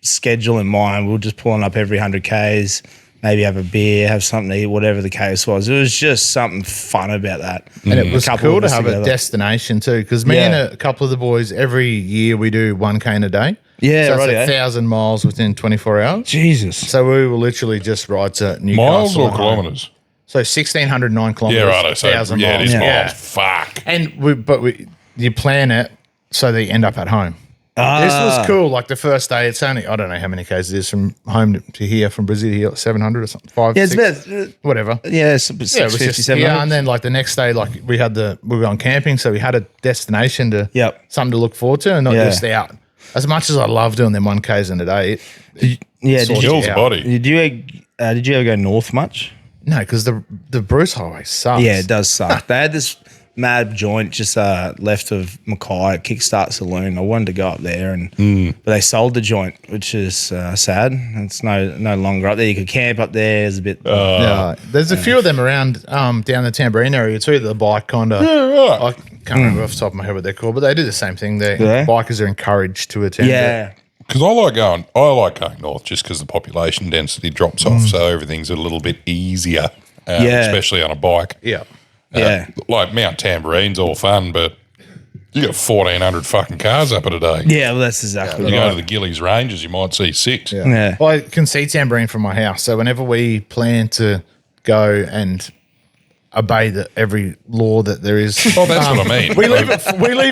B: schedule in mind. We were just pulling up every 100 Ks. Maybe have a beer, have something to eat, whatever the case was. It was just something fun about that.
D: And it was
B: couple
D: cool
B: of
D: to
B: us
D: have
B: together.
D: a destination too, because me and a couple of the boys, every year we do 1K in a day.
B: Yeah,
D: so that's
B: right.
D: 1,000 miles within 24 hours.
B: Jesus.
D: So we will literally just ride to Newcastle.
C: Miles or
D: and home.
C: kilometres?
D: So 1,609 kilometres.
C: Yeah, right. So,
D: 1,000
C: yeah, it
D: miles.
C: is
B: Yeah.
C: miles. Fuck.
D: And you plan it so that you end up at home. This was cool. Like the first day, it's only, I don't know how many Ks it is from home to here, from Brazil to here, 700 or something. 5,
B: Yeah, it's
D: 6,
B: about
D: whatever.
B: yeah, it's
D: Yeah, it was
B: 650,
D: just,
B: 700.
D: and then like the next day, like we were going camping, so we had a destination to something to look forward to, and not just out. As much as I love doing them 1Ks in a day,
B: Did
C: Kills
B: you,
C: the body.
B: did you ever go north much?
D: no, because the Bruce Highway sucks.
B: Yeah, it does suck. They had this mad joint just left of Mackay at Kickstart Saloon. I wanted to go up there, but they sold the joint, which is sad. It's no longer up there. You could camp up there. It's a bit.
D: Yeah, there's a few of them around down the Tambourine area too. The bike kind of.
C: Yeah, right.
D: I can't remember off the top of my head what they're called, but they do the same thing.
B: they?
D: Bikers are encouraged to attend.
B: yeah.
C: Because I like going north just because the population density drops off, so everything's a little bit easier, especially on a bike.
D: Yeah.
B: Yeah.
C: Like Mount Tambourine's all fun, but you got 1,400 fucking cars up at a day.
B: Yeah, well, that's exactly
C: You go
B: right.
C: to the Gillies Ranges, you might see 6.
B: Yeah.
D: Well, I can see Tambourine from my house, so whenever we plan to go and obey every law that there is,
C: Oh, that's what I mean.
D: we leave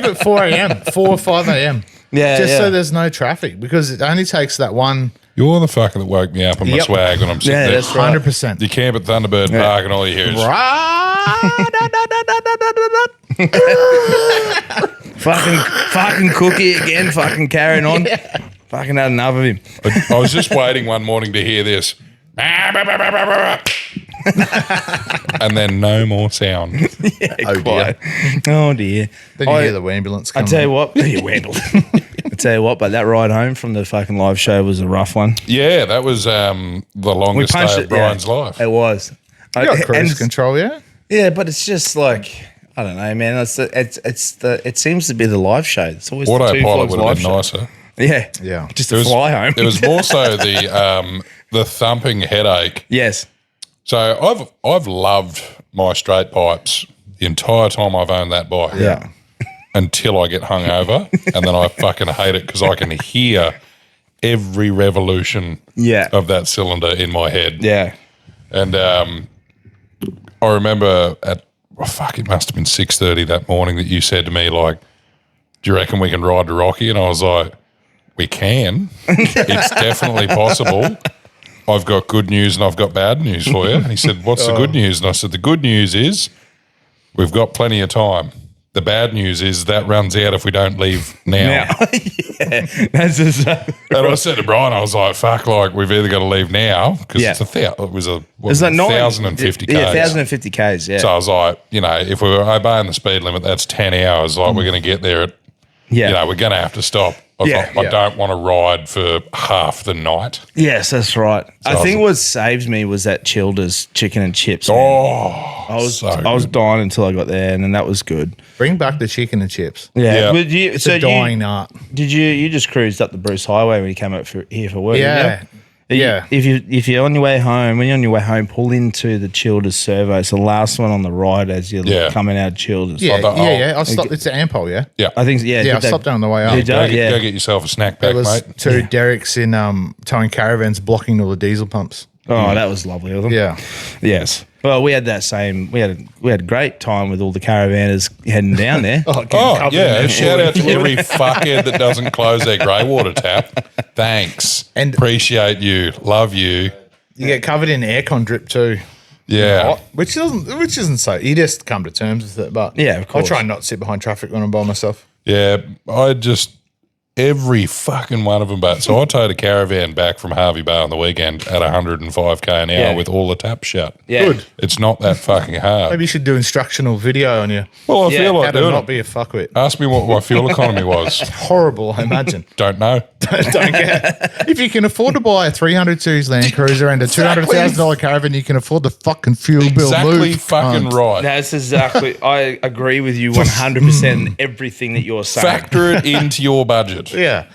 D: at 4 a.m., 4 or 5 a.m.
B: Yeah,
D: just
B: yeah.
D: so there's no traffic, because it only takes that one.
C: You're the fucker that woke me up in my
D: Yep.
C: swag when I'm sitting
B: Yeah,
C: there.
B: that's right.
D: 100%.
C: You camp at Thunderbird Park and all you hear is,
B: fucking Cookie again, fucking carrying on. Fucking had enough of him.
C: I was just waiting one morning to hear this. And then no more sound.
D: Oh, dear.
B: Oh dear.
D: Then you hear the ambulance
B: I
D: coming.
B: tell you what, I tell you what, but that ride home from the fucking live show was a rough one.
C: Yeah, that was the longest day of Brian's life.
B: It was.
D: You got cruise
B: And-
D: control, yeah?
B: Yeah, but it's just like, I don't know, man. It seems to be the live show. It's always the
C: Autopilot
B: Two Flogs
C: would have
B: live
C: been
B: show.
C: nicer.
B: Yeah,
D: Yeah.
B: just to fly home.
C: It was more so the thumping headache.
B: yes.
C: So I've loved my straight pipes the entire time I've owned that bike.
B: Yeah.
C: Until I get hungover, and then I fucking hate it because I can hear every revolution of that cylinder in my head.
B: Yeah.
C: And I remember it must have been 6:30 that morning that you said to me, like, do you reckon we can ride to Rocky? And I was like, we can. It's definitely possible. I've got good news and I've got bad news for you. And he said, what's the good news? And I said, the good news is we've got plenty of time. The bad news is that runs out if we don't leave now.
B: Yeah, that's exactly
C: And I said to Brian, I was like, "Fuck! Like we've either got to leave now because
B: Yeah.
C: it was a
B: It's like
C: 1,050 k's.
B: Yeah, 1,050 k's. Yeah.
C: So I was like, if we were obeying the speed limit, that's 10 hours. Like we're going to get there at,
B: yeah.
C: we're going to have to stop. I don't want to ride for half the night.
B: Yes, that's right. I think what saved me was that Childers chicken and chips. Man.
C: Oh,
B: I was dying until I got there, and then that was good.
D: Bring back the chicken and chips.
B: Yeah.
C: Yeah.
D: It's a dying art.
B: Did you just cruised up the Bruce Highway when you came up here for work?
D: Yeah.
B: didn't you?
D: Yeah.
B: If you're on your way home, when you're on your way home, pull into the Childers servo. It's the last one on the right as you're coming out of Childers.
D: Yeah, I'll stop. It's an Ampol, yeah?
C: Yeah.
B: I think
D: Yeah, I stopped down on the way up.
B: Go
C: Go get yourself a snack pack,
D: There was
C: mate.
D: two Derricks in towing caravans blocking all the diesel pumps.
B: Oh, that was lovely of them.
D: Yeah.
B: Yes. Well, we had that same. We had a great time with all the caravanners heading down there.
C: Oh, yeah. Shout out to every fuckhead that doesn't close their grey water tap. Thanks.
D: And-
C: appreciate you. Love you.
D: You get covered in aircon drip too.
C: Yeah.
D: Which isn't so. You just come to terms with it. But
B: Yeah, of course.
D: I try and not sit behind traffic when I'm by myself.
C: Yeah. Every fucking one of them. But so I towed a caravan back from Harvey Bay on the weekend at 105k an hour
B: Yeah.
C: with all the taps shut.
B: Yeah.
D: Good.
C: It's not that fucking hard.
D: Maybe you should do instructional video on you.
C: Well, I
B: Yeah,
C: feel
D: How
C: like
D: to
C: doing
D: not
C: it.
D: be a fuckwit.
C: Ask me what my fuel economy was.
D: Horrible, I imagine.
C: Don't know.
D: Don't get. If you can afford to buy a 300 series Land Cruiser and a $200,000 caravan, you can afford the fucking fuel bill.
C: Exactly
D: Move,
C: fucking
D: cunt.
C: right.
B: That's exactly. I agree with you 100% in everything that you're saying.
C: Factor it into your budget.
D: Yeah.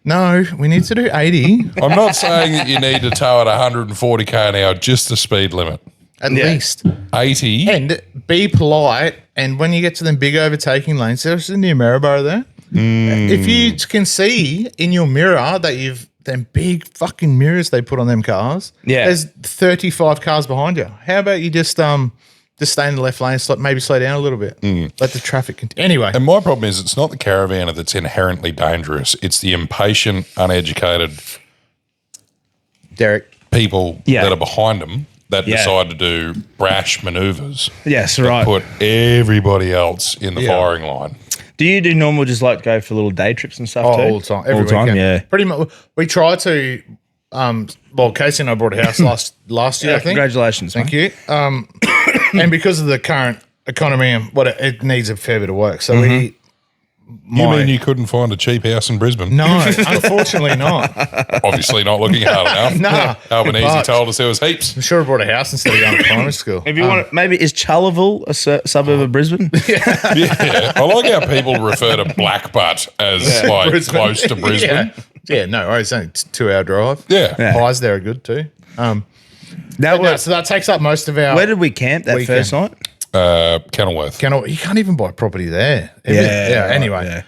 D: No, we need to do 80
C: I'm not saying that you need to tow at 140k an hour, just the speed limit.
D: at
B: Yeah.
D: least.
C: 80.
D: And be polite. And when you get to them big overtaking lanes, there's in your mirror bar there. If you can see in your mirror that you've them big fucking mirrors they put on them cars,
B: Yeah.
D: there's 35 cars behind you. How about you just stay in the left lane, maybe slow down a little bit, let the traffic continue. Anyway,
C: And my problem is it's not the caravanner that's inherently dangerous. It's the impatient, uneducated
D: Derek,
C: people
B: Yeah.
C: that are behind them that
B: Yeah.
C: decide to do brash maneuvers.
B: Yes,
C: that
B: right.
C: Put everybody else in the
D: Yeah.
C: firing line.
B: Do you do normal just like go for little day trips and stuff too?
D: all the time, every
B: all the time,
D: weekend.
B: yeah.
D: Pretty much. We try to. Well, Casey and I bought a house last year. I think.
B: Congratulations,
D: Thank
B: mate.
D: you. And because of the current economy and what it needs a fair bit of work, so we.
C: You mean you couldn't find a cheap house in Brisbane?
D: No, unfortunately not.
C: Obviously not looking hard enough.
D: Nah,
C: Albanese
D: but-
C: told us there was heaps.
D: I'm sure I bought a house instead of going to primary school.
B: If you want, maybe is Charleville a suburb of Brisbane?
C: Yeah. I like how people refer to Blackbutt as like
D: Brisbane.
C: close to Brisbane.
D: Yeah, no, it's only a 2-hour drive.
C: Yeah.
B: Yeah.
D: Pies there are good too.
B: That
D: No,
B: was.
D: so that takes up most of our.
B: Where did we camp that
D: Weekend.
B: first night?
C: Kenilworth.
D: You can't even buy property there.
B: Yeah, right,
D: Anyway,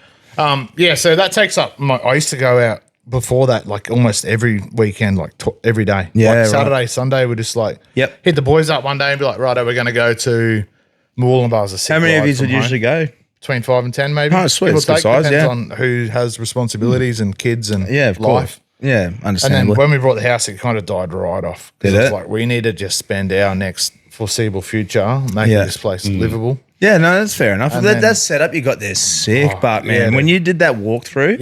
D: so that takes up. I used to go out before that, like almost every weekend, like every day.
B: Yeah,
D: like
B: right.
D: Saturday, Sunday, we just like
B: Yep.
D: hit the boys up one day and be like, righto, we're going to go to Mooloombah's.
B: How many of you would usually go?
D: Between 5 and 10, maybe.
B: Oh, sweet.
D: Give or
B: It's good
D: take.
B: size,
D: Depends
B: yeah.
D: on who has responsibilities and kids and
B: Yeah, of
D: life.
B: course. Yeah,
D: And then
B: understandable.
D: when we bought the house, it kind of died right off. Because
B: Did
D: it's
B: it?
D: like, we need to just spend our next foreseeable future making
B: Yeah.
D: this place livable.
B: Yeah, no, that's fair enough.
D: And
B: That
D: then-
B: setup you got there sick, but man,
D: yeah,
B: when
D: dude.
B: you did that walkthrough,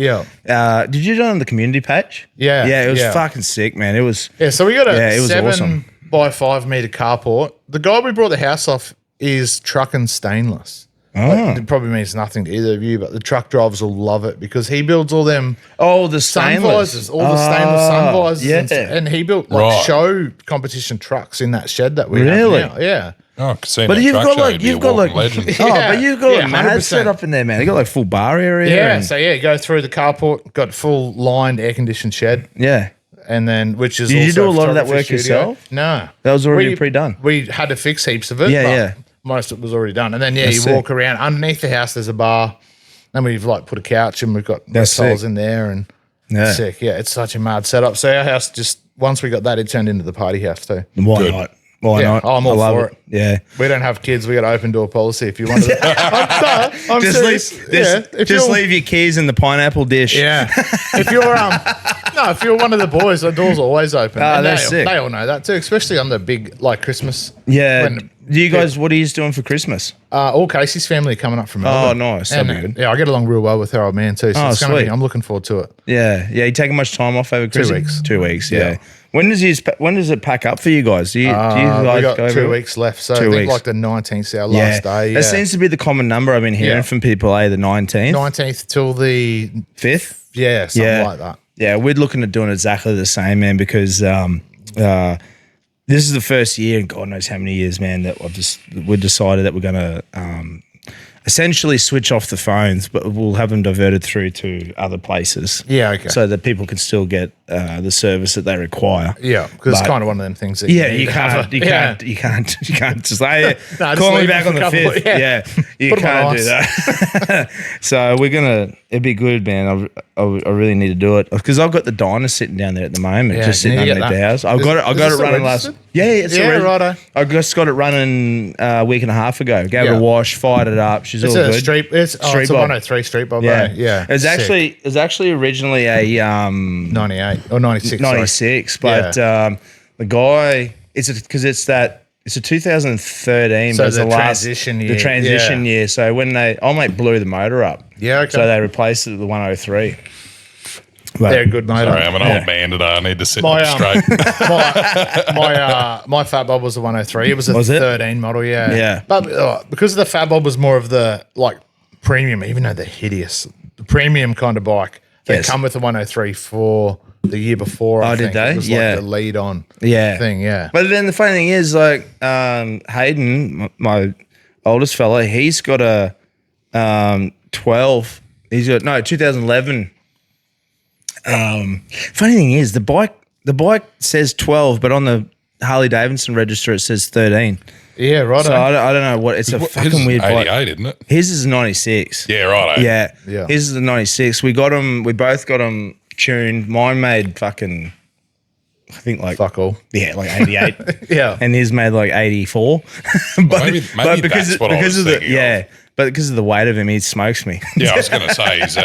B: did you do it on the community page?
D: Yeah,
B: yeah, it was
D: yeah.
B: fucking sick, man. It was.
D: Yeah, so we got a
B: Yeah, it was
D: 7
B: awesome.
D: by 5 meter carport. The guy we brought the house off is truck and stainless.
B: Oh.
D: Like, it probably means nothing to either of you, but the truck drivers will love it because he builds all them
B: Oh, the
D: sun
B: stainless.
D: visors, all the stainless sun visors.
B: Yeah.
D: And he built like
C: Right.
D: show competition trucks in that shed that we
B: Really?
D: have now. Yeah.
C: Oh, casino
B: But you've
C: truck
B: got
C: show,
B: like
C: you'd be a
B: you've got
C: walking
B: like
C: legend.
B: oh,
D: Yeah.
B: but you've got
D: Yeah,
B: a mad
D: 100%.
B: setup in there, man. You got like full bar area.
D: Yeah,
B: and-
D: so yeah, go through the carport, got full lined air conditioned shed,
B: yeah.
D: and then which is
B: Did you
D: also
B: do a lot of that
D: photography
B: work
D: studio.
B: yourself?
D: No,
B: That was already pre-done.
D: We had to fix heaps of it.
B: Yeah,
D: but
B: yeah.
D: most of it was already done, and then
B: That's
D: you
B: sick.
D: walk around underneath the house. There's a bar, and we've like put a couch, and we've got
B: That's
D: holes
B: sick.
D: in there, and
B: Yeah.
D: sick. Yeah, it's such a mad setup. So our house just once we got that, it turned into the party house too.
B: Why
C: Good.
B: not? Why
D: Yeah,
B: not?
D: I'm all
B: I love
D: for
B: it. Yeah.
D: We don't have kids. We got open door policy. If you want to, I'm
B: Just
D: serious.
B: leave,
D: If
B: just
D: you're-
B: leave your keys in the pineapple dish.
D: Yeah. If you're if you're one of the boys, the door's always open.
B: Ah,
D: And
B: that's sick.
D: they all know that too, especially on the big like Christmas.
B: Yeah.
D: When
B: Do you guys? What are you doing for Christmas?
D: All Casey's family are coming up from Melbourne.
B: Oh, nice.
D: And,
B: That'd be good.
D: yeah, I get along real well with her old man too. So it's gonna
B: sweet.
D: be, I'm looking forward to it.
B: Yeah. You taking much time off over Christmas?
D: 2 weeks.
B: 2 weeks. Yeah.
D: Yeah.
B: When does it pack up for you guys? Do you guys
D: we got
B: go
D: 2
B: over it?
D: weeks left, so
B: 2
D: I think
B: weeks.
D: like the 19th is our last day.
B: That seems to be the common number I've been hearing
D: Yeah.
B: from people. The 19th,
D: 19th till the
B: 5th.
D: yeah, something like that.
B: Yeah, we're looking at doing exactly the same, man, because this is the first year, and God knows how many years, man, that we've decided that we're going to essentially switch off the phones, but we'll have them diverted through to other places.
D: Yeah, okay.
B: So that people can still get the service that they require.
D: Yeah, because it's
B: But-
D: kind of one of them things that
B: Yeah,
D: need
B: you
D: to have
B: can't,
D: a-
B: you can't just say,
D: just
B: call me
D: leave
B: back
D: it
B: on
D: for
B: the
D: a couple-
B: 5th.
D: yeah.
B: Yeah, you
D: Put 'em on
B: can't do that. So it'd be good, man. I really need to do it because I've got the diner sitting down there at the moment,
D: Yeah,
B: just
D: you
B: sitting
D: need to
B: under
D: get
B: the
D: that.
B: house. I got it
D: Is this
B: running
D: registered?
B: last. Yeah, it's
D: Yeah,
B: already.
D: righto.
B: I just got it running a week and a half ago. Gave it
D: Yeah.
B: a wash, fired it up. She's
D: It's
B: all
D: a
B: good.
D: street. It's
B: Street
D: it's a
B: bob.
D: 103 street bob.
B: Yeah,
D: Yeah.
B: It's
D: Sick.
B: actually originally a
D: 98 or 96.
B: 96, but the guy, it's a 2013,
D: So
B: but it's
D: the
B: the last
D: transition year,
B: The transition
D: yeah.
B: year. So when old mate blew the motor up.
D: Yeah, okay.
B: So they replaced it with the 103. But,
D: They're good, mate.
C: Sorry, I'm an old man today. I need to sit
D: My,
C: up straight.
D: my Fat Bob was a 103. It was a
B: Was it?
D: 13 model, yeah.
B: Yeah.
D: But because the Fat Bob was more of the like premium, even though they're hideous, the premium kind of bike. They
B: Yes.
D: come with the 103 for the year before. I
B: Oh, did
D: think.
B: they?
D: It was
B: Yeah.
D: like the lead on
B: Yeah.
D: thing, yeah.
B: But then the funny thing is, like, Hayden, my oldest fella, he's got a 12. He's got 2011. Funny thing is, the bike says 12, but on the Harley Davidson register it says 13.
D: Yeah, right.
B: So I don't know what it's a
C: His
B: fucking
C: is
B: weird bike.
C: 88, isn't it?
B: His is 96.
C: Yeah, right.
B: Yeah.
D: Yeah.
B: His is a 96. We both got them tuned. Mine made fucking, I think like,
D: Fuck all.
B: yeah, like 88.
D: Yeah.
B: And his made like 84.
C: maybe that's what I was
B: of the
C: thinking of.
B: but because of the weight of him, he smokes me.
C: Yeah, I was going to say he's.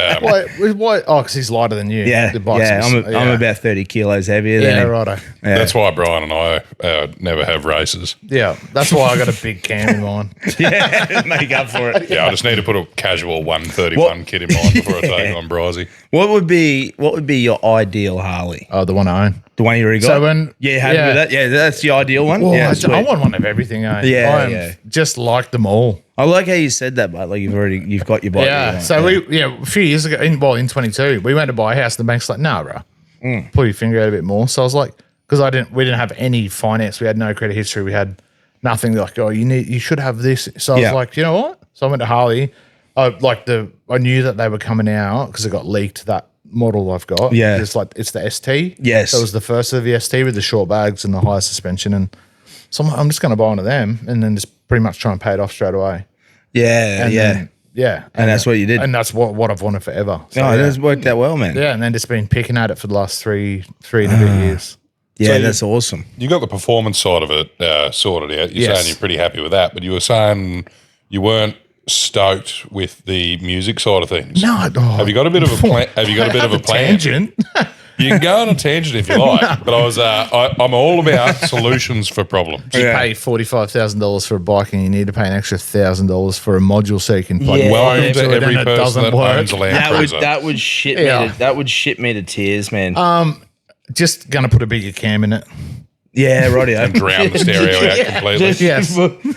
D: Why? Oh, because he's lighter than you.
B: Yeah,
D: The bike's
B: I'm about 30 kilos heavier
D: Yeah,
B: than him.
D: righto.
B: Yeah.
C: That's why Brian and I never have races.
D: Yeah, that's why I got a big cam in mine.
B: Yeah, make up for it.
C: Yeah, I just need to put a casual 131 kit in mine before I take on Brizzy.
B: What would be your ideal Harley?
D: Oh, the one I own.
B: The one you already got?
D: So when-
B: yeah, happy
D: yeah.
B: with that? Yeah, that's the ideal one.
D: Well,
B: yeah,
D: I
B: sweet.
D: want one of everything.
B: Yeah.
D: Just like them all.
B: I like how you said that, but like you've got your bike.
D: Yeah. So a few years ago, in 22, we went to buy a house. And the bank's like, nah, bro, pull your finger out a bit more. So I was like, because we didn't have any finance. We had no credit history. We had nothing. They're like, oh, you should have this. So I was like, you know what? So I went to Harley. I knew that they were coming out because it got leaked, that model I've got.
B: Yeah.
D: It's the ST.
B: Yes.
D: So it was the first of the ST with the short bags and the higher suspension. And so I'm just going to buy one of them and then just pretty much try and pay it off straight away.
B: Yeah,
D: And
B: yeah.
D: then- yeah.
B: And that's what you did.
D: And that's what I've wanted forever. So,
B: Oh,
D: yeah.
B: that's worked out well, man.
D: Yeah, and then just been picking at it for the last three and a bit years.
B: Yeah, that's awesome.
C: You got the performance side of it sorted out. You're
D: Yes.
C: saying you're pretty happy with that, but you were saying you weren't stoked with the music side of things.
D: No,
C: Have you got a bit of a plan? Have you got a bit of a plan?
D: Tangent.
C: You can go on a tangent if you like, but I'm all about solutions for problems.
D: You pay $45,000 for a bike, and you need to pay an extra $1,000 for a module so you can plug.
B: Yeah.
D: your
C: Welcome
D: phone
C: to
D: into it
C: every
D: and it
C: person
D: doesn't
C: that
D: work.
C: owns a Land Cruiser.
B: That would shit
D: Yeah.
B: me. That would shit me to tears, man.
D: Just gonna put a bigger cam in it.
B: yeah, rightio.
C: And drown the stereo out completely.
D: Yes.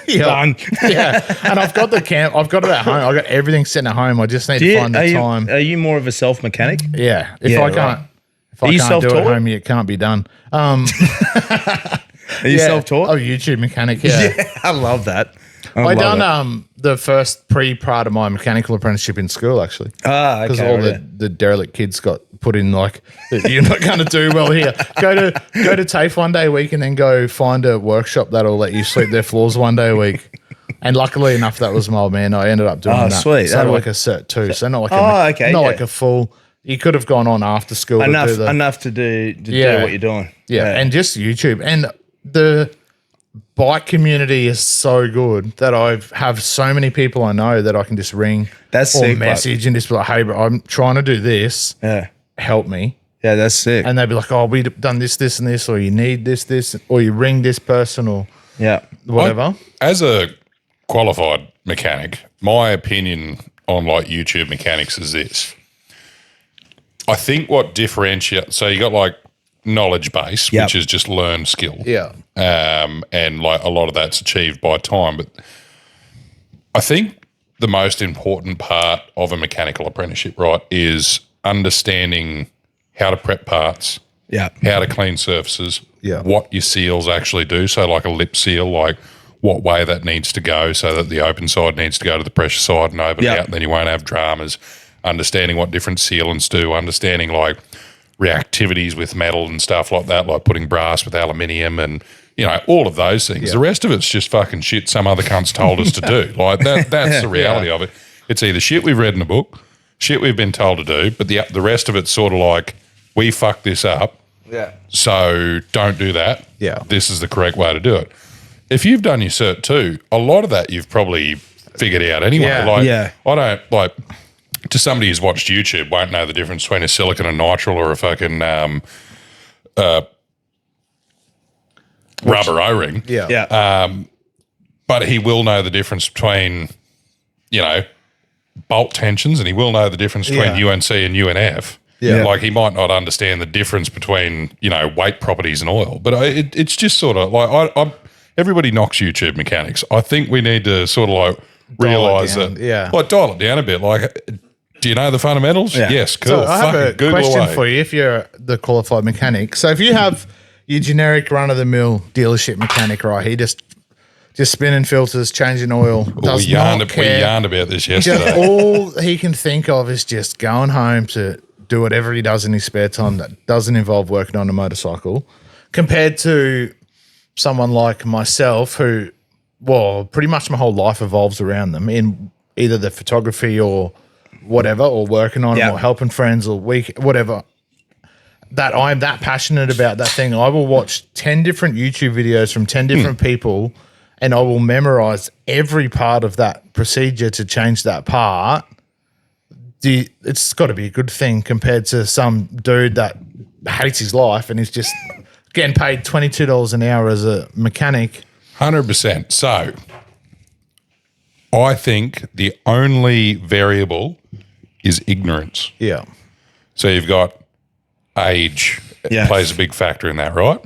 B: Done.
D: Yeah, and I've got the cam. I've got it at home. I've got everything set at home. I just need to find the time.
B: Are you more of a self mechanic?
D: Yeah, if
B: Yeah,
D: I can't, if I
B: Are you
D: can't do it at
B: self-taught?
D: home, it can't be done.
B: Are you
D: Yeah.
B: self-taught?
D: Oh, YouTube mechanic. Yeah.
B: I love that.
D: I
B: love
D: done
B: it.
D: the first part of my mechanical apprenticeship in school actually.
B: Ah,
D: Because
B: okay.
D: all
B: right.
D: the derelict kids got put in like you're not going to do well here. Go to TAFE one day a week and then go find a workshop that'll let you sweep their floors one day a week. And luckily enough, that was my old man. I ended up doing that.
B: sweet.
D: So
B: That'll
D: like a cert too. So not like
B: okay,
D: not
B: yeah.
D: like a full. You could have gone on after school to do the,
B: enough to do
D: Yeah.
B: what you're doing.
D: yeah, and just YouTube and the bike community is so good that I have so many people I know that I can just ring
B: That's
D: or
B: sick, bro.
D: message and just be like, hey, bro, I'm trying to do this.
B: yeah,
D: Help me.
B: yeah. That's sick.
D: And they'd be like, oh, we've done this, and this, or you need this, or you ring this person, or
B: Yeah.
D: whatever.
C: As a qualified mechanic, my opinion on like YouTube mechanics is this. I think what differentiates, so you got like knowledge base, which is just learned skill.
D: Yeah.
C: And like a lot of that's achieved by time. But I think the most important part of a mechanical apprenticeship, right, is understanding how to prep parts, how to clean surfaces, what your seals actually do. So like a lip seal, like what way that needs to go so that the open side needs to go to the pressure side and open out, and then you won't have dramas. Understanding what different sealants do, understanding like reactivities with metal and stuff like that, like putting brass with aluminium and, you know, all of those things. Yeah. The rest of it's just fucking shit some other cunts told us to do. Like that's the reality of it. It's either shit we've read in a book, shit we've been told to do, but the rest of it's sort of like, we fucked this up, so don't do that. Yeah. This is the correct way to do it. If you've done your Cert 2, a lot of that you've probably figured out anyway. I don't, like, to somebody who's watched YouTube won't know the difference between a silicon and nitrile or a fucking rubber O-ring. But he will know the difference between, you know, bolt tensions, and he will know the difference between UNC and UNF. Yeah. Like he might not understand the difference between, you know, weight properties and oil. But it's just sort of like everybody knocks YouTube mechanics. I think we need to sort of like realise that, like dial it down a bit. Like, do you know the fundamentals? Yeah. Yes, cool.
D: So I have a question for you if you're the qualified mechanic. So if you have your generic run-of-the-mill dealership mechanic, right, he just spinning filters, changing oil, does not care.
C: We yarned about this yesterday.
D: Just all he can think of is just going home to do whatever he does in his spare time that doesn't involve working on a motorcycle, compared to someone like myself who, well, pretty much my whole life evolves around them in either the photography or whatever, or working on them or helping friends or whatever, that I'm that passionate about that thing. I will watch 10 different YouTube videos from 10 different people, and I will memorize every part of that procedure to change that part. It's got to be a good thing compared to some dude that hates his life and is just getting paid $22 an hour as a mechanic.
C: 100%. So I think the only variable is ignorance.
D: Yeah.
C: So you've got age plays a big factor in that, right?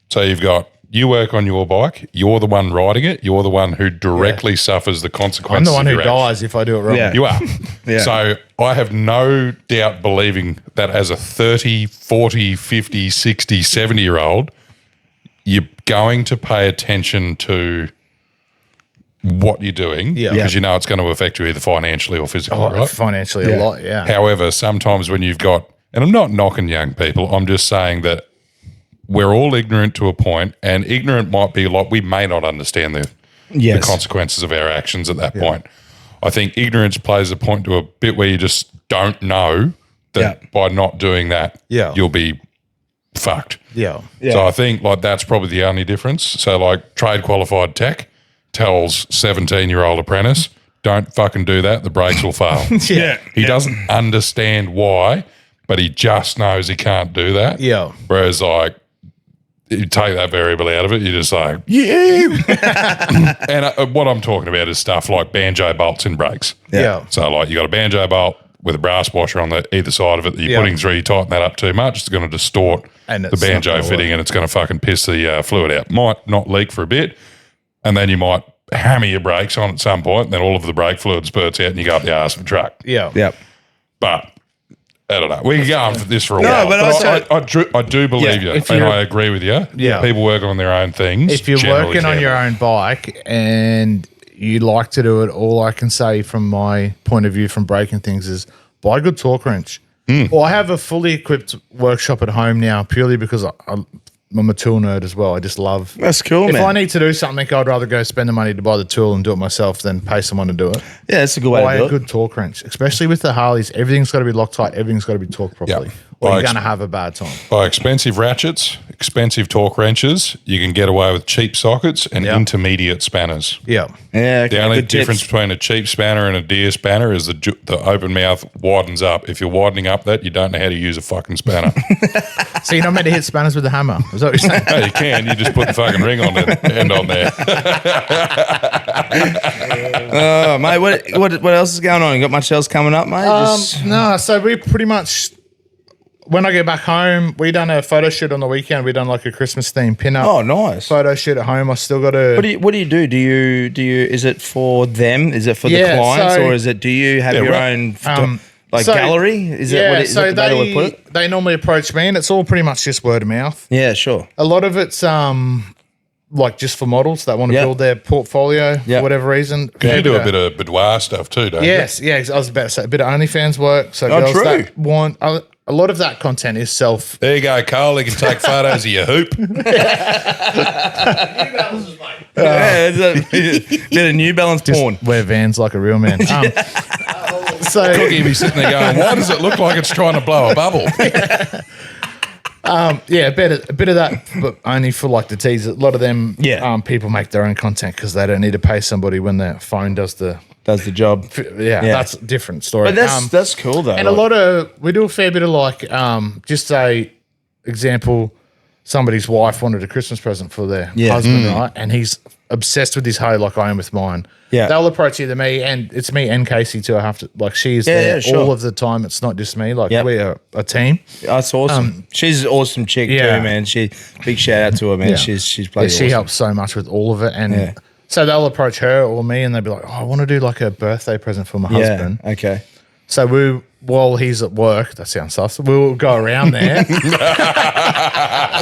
C: So you've got, you work on your bike, you're the one riding it, you're the one who directly suffers the consequences.
D: I'm the one who dies if I do it wrong.
C: Yeah. You are. So I have no doubt believing that as a 30, 40, 50, 60, 70-year-old, you're going to pay attention to what you're doing because you know it's going to affect you either financially or physically, right?
D: Financially a lot,
C: However, sometimes when you've got, and I'm not knocking young people, I'm just saying that we're all ignorant to a point, and ignorant might be like we may not understand the consequences of our actions at that point. I think ignorance plays a point to a bit where you just don't know that by not doing that, you'll be fucked. So I think like that's probably the only difference. So like trade qualified tech tells 17-year-old apprentice, don't fucking do that, the brakes will fail. He doesn't understand why, but he just knows he can't do that. Whereas like, you take that variable out of it, you're just like, and what I'm talking about is stuff like banjo bolts in brakes. So like you got a banjo bolt with a brass washer on either side of it that you're putting through, you tighten that up too much, it's going to distort the banjo fitting and it's going to fucking piss the fluid out. Might not leak for a bit, and then you might hammer your brakes on at some point, and then all of the brake fluid spurts out and you go up the arse of the truck. But I don't know. We can go on for this for a while. But I do believe you, and I agree with you. People working on their own things.
D: If you're working on your own bike and you like to do it, all I can say from my point of view from breaking things is buy a good torque wrench. Well, I have a fully equipped workshop at home now purely because I'm a tool nerd as well. I just love.
B: That's cool,
D: man.
B: If
D: I need to do something, I'd rather go spend the money to buy the tool and do it myself than pay someone to do it.
B: Yeah, that's a good way to do it.
D: Buy a good torque wrench, especially with the Harleys. Everything's got to be Loctite. Everything's got to be torqued properly. you're going to have a bad time.
C: Buy expensive ratchets, expensive torque wrenches. You can get away with cheap sockets and intermediate spanners.
D: Yeah.
B: Yeah. Okay,
C: The only
B: good
C: difference
B: tips.
C: between a cheap spanner and a deer spanner is the open mouth widens up. If you're widening up that, you don't know how to use a fucking spanner.
D: So you're not meant to hit spanners with a hammer. Is that what you're saying?
C: No, you can. You just put the fucking ring on the end on there.
B: Oh, mate, what else is going on? You got much else coming up, mate?
D: No, so we pretty much, when I get back home, we done a photo shoot on the weekend. We done like a Christmas themed pin-up.
B: Oh, nice.
D: Photo shoot at home. I still got to...
B: What do you do? Do you? Is it for them? Is it for the
D: Yeah,
B: clients,
D: so-
B: or is it? Do you have your own
D: so-
B: gallery? Is that what is that the better way to put it?
D: they normally approach me, and it's all pretty much just word of mouth.
B: Yeah, sure.
D: A lot of it's like just for models that want to build their portfolio for whatever reason.
C: You do a bit of boudoir stuff too, don't you?
D: Yes, yeah. I was about to say a bit of OnlyFans work. So
B: Oh,
D: girls
B: true.
D: that want a lot of that content is self.
C: There you go, Cole. You can take photos of your hoop.
B: Yeah, it's a bit of New Balance porn.
D: Wear Vans like a real man. So
C: Cookie be sitting there going, why does it look like it's trying to blow a bubble?
D: yeah, a bit of that, but only for like the teaser. A lot of them, people make their own content because they don't need to pay somebody when their phone does the
B: job.
D: Yeah, that's a different story.
B: But that's cool though.
D: And a lot of we do a fair bit of like just say example, somebody's wife wanted a Christmas present for their husband, right? And he's obsessed with his hoe like I am with mine.
B: Yeah.
D: They'll approach either me, and it's me and Casey too. I have to like she is there all of the time. It's not just me. Like we are a team.
B: That's awesome. She's an awesome chick too, man. She big shout out to her, man.
D: Yeah.
B: She's bloody
D: She
B: awesome.
D: helps so much with all of it, and so they'll approach her or me, and they'll be like, "Oh, I want to do like a birthday present for my husband."
B: Okay.
D: So while he's at work, that sounds sus. We'll go around there.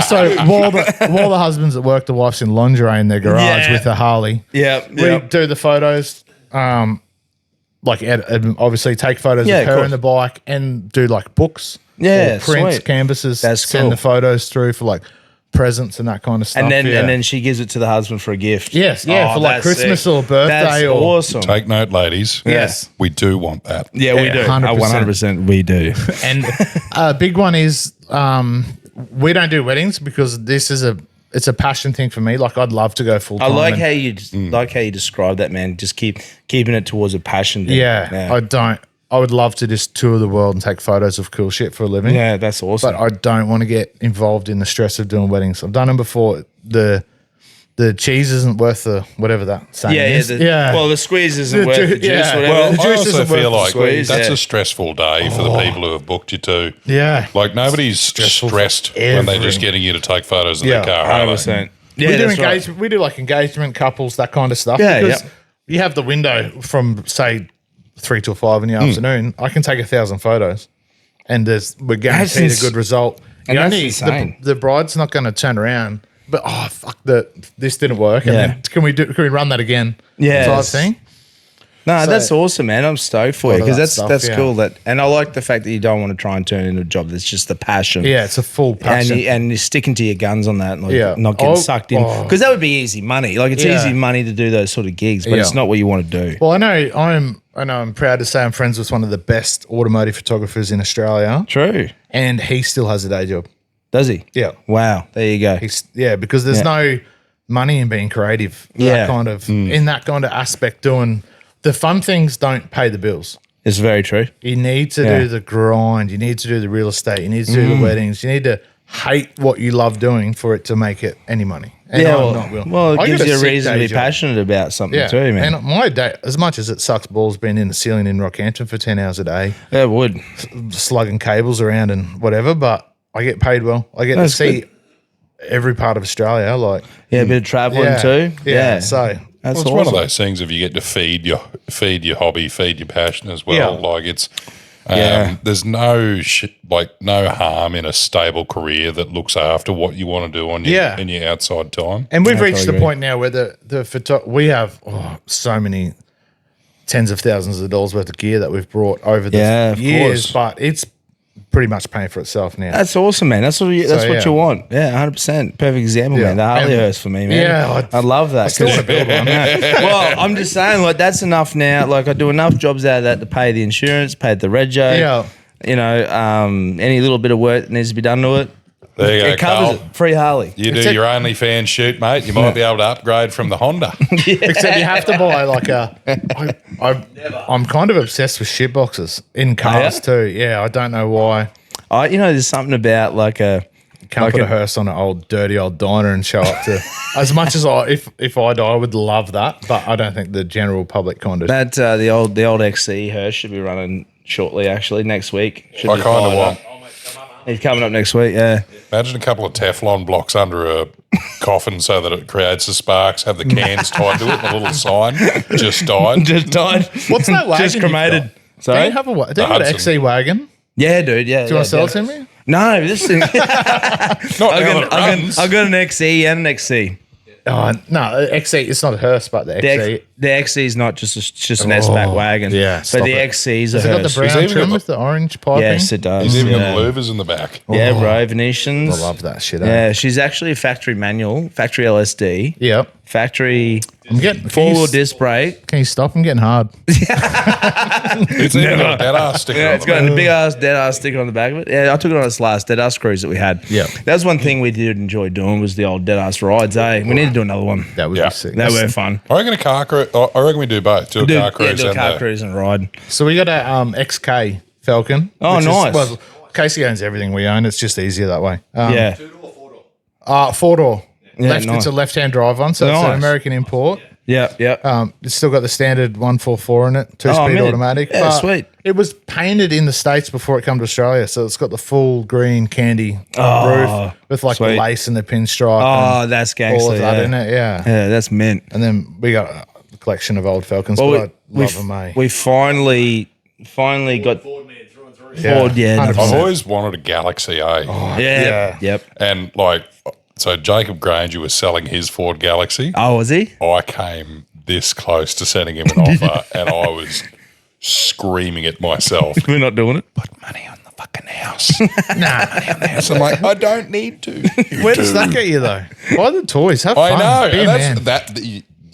D: So while the husband's at work, the wife's in lingerie in their garage with a Harley.
B: Yeah.
D: We do the photos, obviously take photos of her and the bike, and do like books, or prints,
B: sweet.
D: canvases.
B: That's
D: send
B: cool.
D: the photos through for like presents and that kind of stuff.
B: And then she gives it to the husband for a gift.
D: Yes, for like
B: that's
D: Christmas
B: sick.
D: or birthday.
B: That's
D: or
B: awesome.
C: Take note, ladies.
D: Yes.
C: We do want that.
B: Yeah, we do.
D: 100%.
B: 100% we do.
D: And a big one is we don't do weddings because it's a passion thing for me. Like I'd love to go full
B: I
D: time.
B: like how you describe that, man. Just keeping it towards a passion. Thing.
D: I would love to just tour the world and take photos of cool shit for a living.
B: Yeah, that's awesome.
D: But I don't want to get involved in the stress of doing weddings. I've done them before. The cheese isn't worth the whatever that saying is.
B: Well, the squeeze isn't worth the juice. Whatever.
C: Well,
D: The
C: I
D: juice
C: also
D: isn't
C: feel
D: worth the
C: like
B: squeeze,
C: that's a stressful day for the people who have booked you too.
D: Yeah.
C: Like nobody's stressed when they're just getting you to take photos of their car. are they?
B: 100%.
D: we do engagement. We do like engagement couples, that kind of stuff.
B: Yeah,
D: because you have the window from say 3 till 5 in the afternoon. I can take 1,000 photos, and we're guaranteed a good result.
B: And
D: You
B: that's
D: only-
B: insane.
D: The bride's not going to turn around, but this didn't work. And then can we run that again?
B: Yeah.
D: type thing.
B: No,
D: So-
B: that's awesome, man. I'm stoked for you
D: Lot of
B: because
D: that
B: that's
D: stuff,
B: that's
D: yeah.
B: cool. And I like the fact that you don't want to try and turn it into a job. That's just the passion.
D: Yeah, it's a full passion.
B: And you're sticking to your guns on that, like not getting
D: Oh,
B: sucked in, because that would be easy money. Like it's easy money to do those sort of gigs, but it's not what you want to do.
D: Well, I know I'm proud to say I'm friends with one of the best automotive photographers in Australia,
B: True.
D: and he still has a day job.
B: Does he?
D: Yeah.
B: Wow. There you go.
D: Because there's no money in being creative.
B: Yeah.
D: In that kind of aspect, doing the fun things don't pay the bills.
B: It's very true.
D: You need to do the grind. You need to do the real estate. You need to do the weddings. You need to hate what you love doing for it to make it any money. And I'm not willing.
B: Well,
D: I
B: it gives
D: got a
B: you a
D: sick
B: reason to
D: day
B: be
D: job.
B: passionate about something too, man.
D: And my day, as much as it sucks balls being in the ceiling in Rockhampton for 10 hours a day,
B: It would.
D: slugging cables around and whatever, but I get paid well. I get
B: That's
D: to see
B: good.
D: every part of Australia. Like,
B: Yeah, a bit of traveling too.
D: Yeah. So
B: That's
C: Well, it's
B: awesome.
C: one of those things if you get to feed your hobby, feed your passion as well.
D: Yeah.
C: Like it's there's no harm in a stable career that looks after what you want to do on your in your outside time.
D: And we've
B: I
D: reached the
B: agree.
D: point now where we have so many tens of thousands of dollars worth of gear that we've brought over the
B: of
D: years,
B: course.
D: but it's pretty much paying for itself now.
B: That's awesome, man. That's what
D: yeah.
B: you want. Yeah, 100%. Perfect example,
D: Yeah.
B: man. The Harley
D: And-
B: hearse for me, man.
D: Yeah,
B: I love that.
D: still want to build one.
B: Well, I'm just saying, like, that's enough now. Like, I do enough jobs out of that to pay the insurance, pay the rego.
D: Yeah.
B: any little bit of work that needs to be done to it.
C: There you go,
B: It covers
C: Carl.
B: it. Free Harley.
C: You do your OnlyFans shoot, mate. You might be able to upgrade from the Honda.
D: Except you have to buy like I'm kind of obsessed with shit boxes in cars too. Yeah, I don't know why.
B: There's something about like a.
D: Can't put a hearse on an old dirty old diner and show up to. As much as if I die, I would love that, but I don't think the general public kind of.
B: That the old XC hearse should be running shortly. Actually, next week. Should
C: I
B: be
C: kind of
B: fired
C: want.
B: up. He's coming up next week. Yeah.
C: Imagine a couple of Teflon blocks under a coffin so that it creates the sparks. Have the cans tied to it and a little sign. Just died.
B: Just died.
D: What's that wagon?
B: Just cremated.
D: Do
B: Sorry.
D: you have a got an
C: Hudson.
D: XC wagon?
B: Yeah, dude. Yeah.
D: Do you want to sell it to me?
B: No, this thing.
C: Not now that it runs.
B: I got an XE and an XC.
D: Oh, no, XC. It's not a hearse, but the XC.
B: The XC is not just an S-back wagon.
D: yeah,
B: but
D: stop
B: the
D: it.
B: XC is a
D: Has it got the
B: hearse.
D: brown
C: He's even
D: trim
C: got
D: with the orange piping?
B: Yes, it does.
C: He's even
B: yeah.
C: got louvers in the back.
B: Yeah, bro. Venetians.
D: I love that shit.
B: Yeah, she's actually a factory manual, factory LSD,
D: Yep.
B: factory
D: I'm getting
B: four-wheel disc brake.
D: Can you stop? I'm getting hard.
C: It's even got a dead ass sticker
B: Yeah,
C: on
B: it's
C: the
B: got
C: back.
B: a big ass dead ass sticker on the back of it. Yeah, I took it on this last dead ass cruise that we had.
D: Yeah.
B: That was one thing we did enjoy doing was the old dead ass rides, eh? We need to do another one.
D: That would
C: Yeah.
D: be sick.
B: They were fun.
C: I reckon a car cruise. I reckon we do both. Do a car cruise
B: do a
C: and
B: car
C: the-
B: cruise and ride.
D: So we got a XK Falcon.
B: Oh,
D: which
B: nice.
D: Well, Casey owns everything we own. It's just easier that way.
B: Yeah.
D: 4-door.
B: Yeah,
D: It's
B: nice.
D: a left-hand drive one, so it's an
B: Nice.
D: American import.
B: Yeah.
D: It's still got the standard 144 in it, two-speed
B: man.
D: automatic.
B: Yeah,
D: but
B: sweet.
D: It was painted in the States before it came to Australia, so it's got the full green candy roof with like
B: sweet.
D: the lace and the pinstripe.
B: Oh,
D: and
B: that's
D: all
B: gangster.
D: of that
B: Yeah.
D: in it, yeah.
B: Yeah, that's mint.
D: And then we got a collection of old Falcons,
B: Well,
D: but I love them, eh?
B: we finally got
E: Ford man through and through.
B: Ford. Yeah,
D: 100%.
C: I've always wanted a Galaxy A.
B: yeah. Yep.
C: And like, so Jacob Granger was selling his Ford Galaxy.
B: Oh, was he?
C: I came this close to sending him an offer and I was screaming at myself.
B: We're not doing it.
C: Put money on the fucking house. So I'm like, I don't need to.
D: Where does that get you, though? Buy the toys. Have
C: I
D: fun.
C: know.
D: Be a
C: And
D: man.
C: that's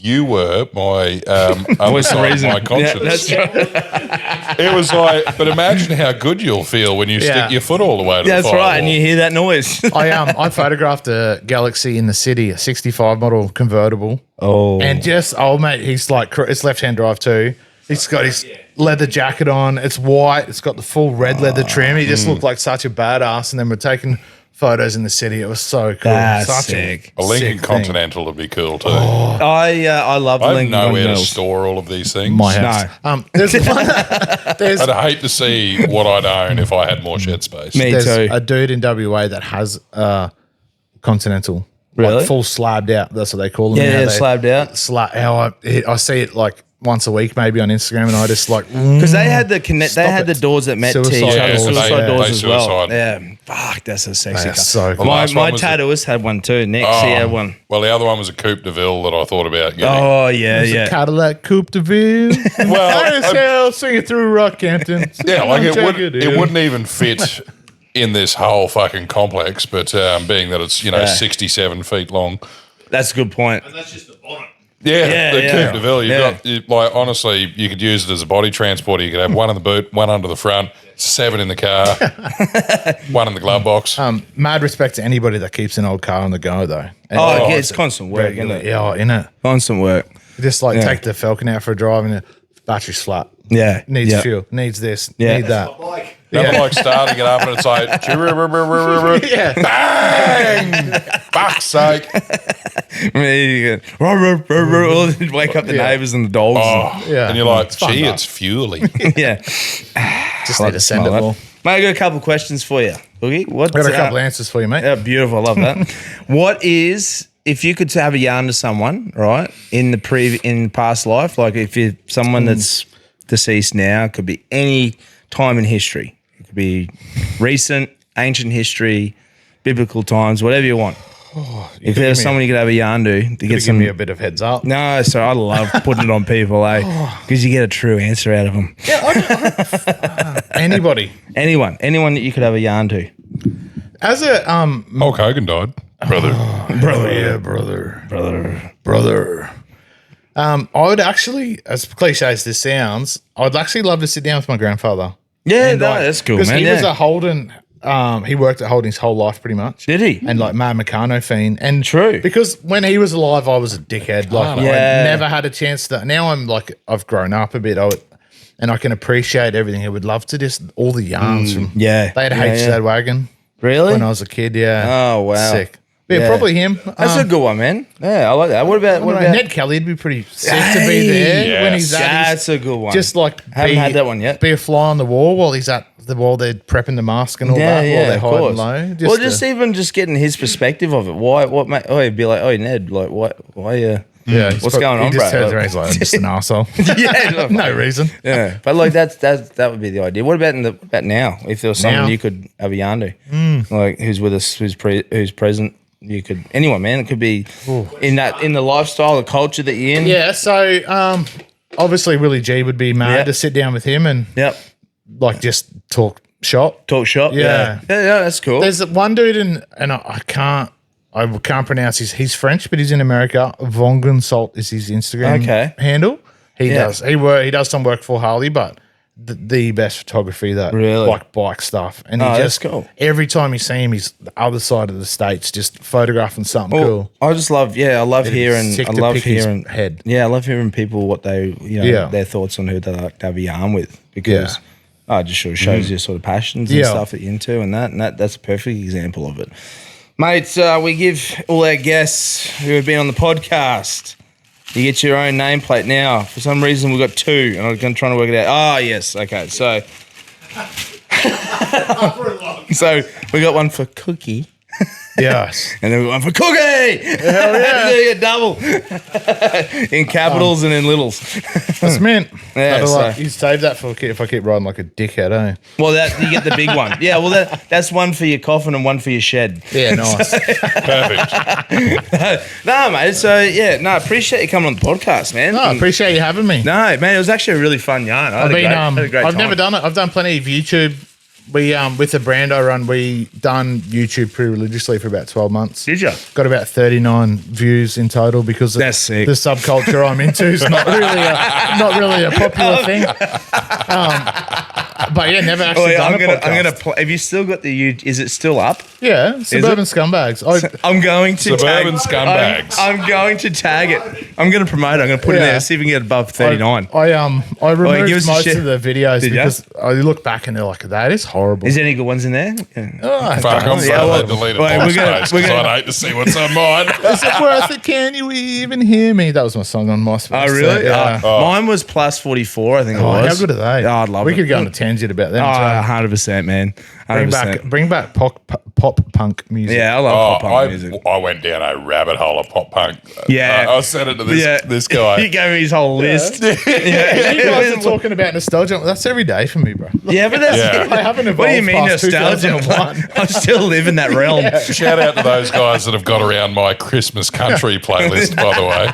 C: you were my other side of my conscience.
B: Yeah, that's right.
C: It was like, but imagine how good you'll feel when you
D: Yeah.
C: stick your foot all the way to
B: That's
C: the firewall.
B: right. And you hear that noise.
D: I photographed a Galaxy in the city, a 65 model convertible.
B: Oh.
D: And just, mate, he's like, it's left-hand drive too. He's got his leather jacket on. It's white. It's got the full red leather trim. He just looked like such a badass. And then we're taking photos in the city. It was so cool.
B: That's
D: Such
B: sick.
C: A Lincoln
D: sick thing.
C: Continental would be cool too.
B: I love the
C: I have
B: Lincoln
C: nowhere to
B: Continentals.
C: store all of these things.
D: My house. There's one, there's
C: I'd hate to see what I'd own if I had more shed space.
B: Me
D: there's
B: too.
D: a dude in WA that has Continental.
B: Really?
D: Like full slabbed out. That's what they call them.
B: Yeah,
D: now.
B: yeah,
D: They-
B: slabbed out.
D: I see it like once a week, maybe on Instagram, and I just like
B: Because they had the connect. They
D: Stop
B: had
D: it.
B: the doors that met
D: Suicide
B: to each other,
C: doors.
B: suicide
C: Yeah,
B: doors
C: they
B: as well.
C: suicide.
B: Yeah, fuck, that's a sexy.
D: They are
B: car.
D: so cool.
C: The last
B: My
C: one was
B: tattooist had one too. Next, he had one.
C: Well, the other one was a Coupe de Ville that I thought about getting.
B: Oh yeah,
D: It's a
B: yeah.
D: Cadillac Coupe de Ville.
C: Well,
D: sing it through Rockhampton.
C: yeah, like it
D: Take in.
C: wouldn't even fit in this whole fucking complex, but being that it's 67 feet long.
B: That's a good point.
E: And that's just the bonnet.
C: Yeah, the
B: yeah.
C: Coupe de Ville.
B: Yeah.
C: Like honestly, you could use it as a body transporter. You could have one in the boot, one under the front, 7 in the car, one in the glove box.
D: Mad respect to anybody that keeps an old car on the go, though. And
B: Oh, yeah, it's constant work, isn't
D: regular.
B: it?
D: Yeah, in it.
B: Constant work.
D: Just like take the Falcon out for a drive and the battery's flat.
B: Yeah,
D: Needs
B: yeah.
D: fuel. Needs this.
B: Yeah.
D: Need that.
E: Like,
C: Never like starting it up and it's like,
D: Yeah.
C: bang! Fuck's sake.
B: Wake up the neighbours and the dogs.
C: Oh,
D: Yeah.
C: and you're like,
D: fun,
C: gee,
D: though.
C: it's fueling.
B: Yeah.
D: Just need to send it more.
B: Mate, I got a couple of questions for you. Boogie, what?
D: I got a couple of answers for you, mate.
B: Yeah, beautiful. I love that. What is, if you could have a yarn to someone, right, in the past life, like if you're someone that's deceased now, it could be any time in history. It could be recent, ancient history, biblical times, whatever you want. If there was someone you could have a yarn to get
D: Give
B: some.
D: me a bit of heads up.
B: No, so I love putting it on people, because you get a true answer out of them.
D: Anybody.
B: Anyone that you could have a yarn to.
D: As a
C: Hulk Hogan died, brother.
D: brother. I would actually, as cliche as this sounds, I'd actually love to sit down with my grandfather.
B: Yeah,
D: And,
B: no, that's cool,
D: because
B: man.
D: he
B: Yeah.
D: was a Holden. He worked at Holden his whole life, pretty much.
B: Did he?
D: And like Matt Meccano fiend. And
B: True.
D: because when he was alive, I was a dickhead. Like I
B: Yeah.
D: never had a chance to. Now I'm like I've grown up a bit. And I can appreciate everything. I would love to just all the yarns from.
B: yeah.
D: They had
B: Yeah,
D: H
B: yeah.
D: wagon
B: Really?
D: when I was a kid. Yeah.
B: Oh, wow.
D: Sick. Yeah,
B: Yeah.
D: probably him.
B: That's a good one, man. Yeah, I like that. What about
D: Ned Kelly'd be pretty sick to be there when he's at his,
B: That's a good one.
D: just like
B: Haven't had that one yet.
D: Be a fly on the wall while he's at the wall. They're prepping the mask and all that while they're
B: of
D: hiding
B: course.
D: low.
B: Well, just even just getting his perspective of it. Why? What? He'd be like, "Oh, Ned, like, what? Why?
D: yeah,
B: what's going on,
D: he just
B: bro?"
D: turns around, he's like, I'm just an arsehole.
B: yeah,
D: No reason.
B: yeah. But like that would be the idea. What about about now? If there was someone
D: Now?
B: you could have a yarn to, like who's with us, who's present. You could anyone, man. It could be in the lifestyle, the culture that you're in.
D: Yeah, so obviously Willie G would be mad to sit down with him and
B: Yep.
D: like just talk shop.
B: Talk shop.
D: Yeah.
B: Yeah, that's cool.
D: There's one dude and I can't pronounce he's French, but he's in America. Vongen Salt is his Instagram handle. He does some work for Harley, but the best photography that
B: Really?
D: like bike stuff. And he
B: that's
D: just
B: cool.
D: every time you see him, he's the other side of the states, just photographing something cool.
B: I just love, I love hearing,
D: sick
B: I
D: to
B: love
D: pick his
B: hearing,
D: head.
B: Yeah, I love hearing people what they, their thoughts on who they like to have a yarn with because it just sort of shows your sort of passions and stuff that you're into, and that's a perfect example of it, mate. We give all our guests who have been on the podcast. You get your own nameplate now. For some reason, we've got two, and I'm going to try to work it out. Oh, yes. Okay. So, so we got one for Cookie.
D: Yes.
B: And then we got one for Cookie. Hell yeah. You get double. In capitals and in littles.
D: That's mint.
B: Yeah, so-
D: You save that for if I keep riding like a dickhead, eh?
B: Well, you get the big one. Yeah, well, that's one for your coffin and one for your shed.
D: Yeah, nice.
C: Perfect.
B: No, mate. So, I appreciate you coming on the podcast, man.
D: No, I appreciate you having me.
B: No, man, it was actually a really fun yarn. I had a great
D: I've
B: time.
D: never done it. I've done plenty of YouTube. We with the brand I run, we done YouTube pretty religiously for about 12 months.
B: Did you?
D: Got about 39 views in total because
B: That's sick.
D: the subculture I'm into is not really a popular thing. But yeah, never actually done a podcast.
B: Have you still got the? Is it still up?
D: Yeah, Suburban Scumbags.
B: I'm going to
C: Suburban
B: tag,
C: Scumbags.
B: I'm going to tag it. I'm going to promote it. I'm going to put it in there. See if we can get above 39.
D: I removed
B: give us a
D: most
B: shit.
D: of the videos
B: Did ya?
D: because I look back and they're like, that is horrible.
B: Is there any good ones in there? Yeah.
D: Oh,
C: Fuck, I'm so deleted
B: Wait,
C: my
B: we're
C: space
B: gonna-
C: because I'd hate to see what's on mine.
D: Is it worth it? Can you even hear me? That was my song on MySpace.
B: Oh, really?
D: Yeah.
B: Mine was plus 44, I think it was.
D: How good are they?
B: Oh, I'd love
D: we
B: it.
D: could go on a tangent about them.
B: Oh,
D: too.
B: 100%, man. 100%.
D: Bring back pop punk music.
B: Yeah, I love pop punk music.
C: I went down a rabbit hole of pop punk.
B: Yeah.
C: I said it to this
B: He
C: guy.
B: gave me his whole list.
D: You guys are talking about nostalgia. That's every day for me, bro.
B: Yeah, but that's.
C: Yeah.
D: I haven't evolved
B: What do you mean
D: past
B: nostalgia?
D: 2001.
B: I'm still living that realm.
C: Shout out to those guys that have got around my Christmas country playlist, by the way.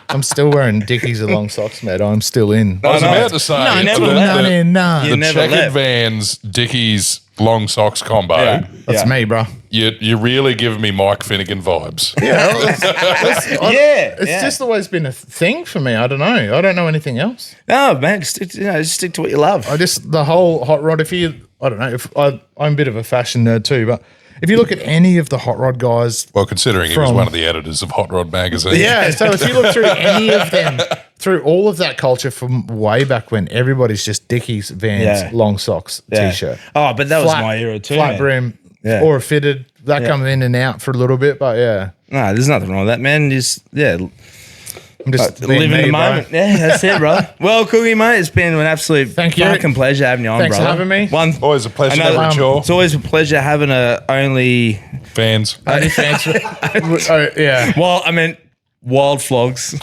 D: I'm still wearing Dickies and long socks, mate. I'm still in.
C: I was
B: no.
C: about to say
B: No, never
C: the,
B: left.
C: the,
D: No.
B: You
C: the
B: never
C: checkered
B: left.
C: Vans, Dickies, long socks combo.
B: Yeah.
D: That's me, bro.
C: You're really giving me Mike Finnegan vibes.
D: It's just always been a thing for me. I don't know. I don't know anything else.
B: No, man, just stick to what you love.
D: The whole hot rod. I don't know. I'm a bit of a fashion nerd too, but if you look at any of the hot rod guys,
C: Well, considering he was one of the editors of Hot Rod magazine.
D: yeah. So if you look through any of them, through all of that culture from way back when, everybody's just Dickies, Vans, long socks, t-shirt.
B: Oh, but that was my era too.
D: Flat
B: man.
D: brim,
B: Yeah.
D: or a fitted. That comes in and out for a little bit, but yeah.
B: No, there's nothing wrong with that, man. Just
D: I'm just being
B: live in
D: me,
B: the
D: bro.
B: moment. Yeah, that's it, bro. Well, Cookie, mate, it's been an absolute
D: Thank you.
B: fucking pleasure having you on,
D: Thanks for
B: brother.
D: having me.
C: Always a pleasure,
B: I know,
C: David Shaw.
B: It's always a pleasure having only.
C: Fans.
D: Only fans. Oh, yeah.
B: Well, I meant Wild Flogs.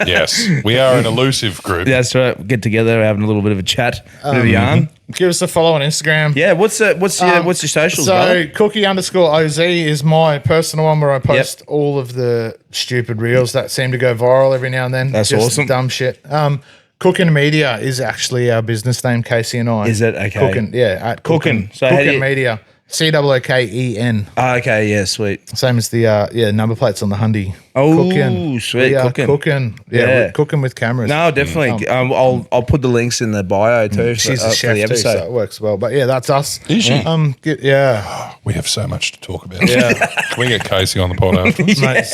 C: Yes. We are an elusive group.
B: That's right. Get together, having a little bit of a chat, bit of a yarn.
D: Give us a follow on Instagram.
B: Yeah, what's your socials,
D: So
B: brother?
D: Cookie_OZ is my personal one where I post all of the stupid reels that seem to go viral every now and then.
B: That's
D: Just
B: awesome.
D: Dumb shit. Cooken Media is actually our business name, Casey and I.
B: Is it? Okay.
D: Cooken, yeah, at
B: Cooken. So
D: Cooken
B: how do you-
D: Media. Cooken.
B: Okay, yeah, sweet.
D: Same as the number plates on the Hyundai.
B: Oh,
D: Cooken.
B: sweet,
D: We are
B: Cooken.
D: Cooking. Yeah, we're cooking with cameras.
B: No, definitely. I'll put the links in the bio too.
D: She's
B: for
D: a chef
B: the
D: too,
B: episode.
D: so it works well. But yeah, that's us.
C: Is she?
D: Yeah.
C: We have so much to talk about. Yeah. Can we get Casey on the pod after?
D: Mate,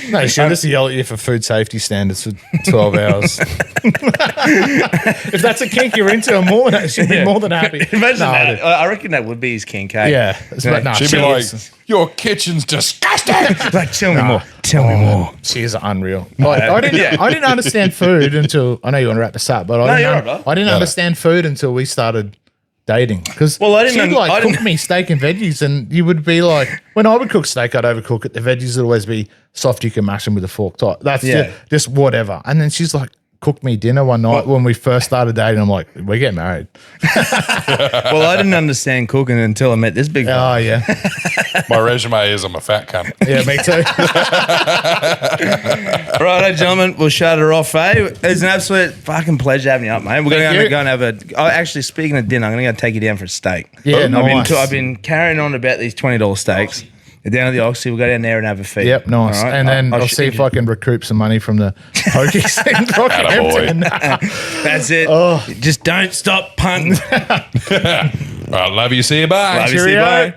D: no, she'll just yell at you for food safety standards for 12 hours. If that's a kink you're into, she'd be more than happy.
B: Imagine that. I reckon that would be his kink.
D: Yeah.
C: She'd be like, your kitchen's disgusting.
B: Like, tell me more. Tell me more.
D: She is unreal. Like, I didn't understand food until, I know you want to wrap this up, but I didn't understand food until we started dating. Because she'd cook me steak and veggies, and you would be like, when I would cook steak, I'd overcook it. The veggies would always be soft. You can mash them with a fork. That's just whatever. And then she's like, cooked me dinner one night when we first started dating. I'm like, we get married.
B: Well, I didn't understand cooking until I met this big guy.
D: Oh, yeah.
C: My resume is I'm a fat cunt.
D: Yeah, me too.
B: Righto, gentlemen, we'll shut her off, eh? It's an absolute fucking pleasure having you up, mate. We're going to go and have actually, speaking of dinner, I'm going to go take you down for a steak.
D: Yeah, nice.
B: I've been carrying on about these $20 steaks. We're down at the Oxy. We'll go down there and have a feed.
D: Yep, nice.
B: Right?
D: And then I'll see if I can recoup some money from the pokies in Rockhampton.
B: That's it. Just don't stop, punk.
C: Right, love you. See you. Bye.
B: Love you. See you. Bye.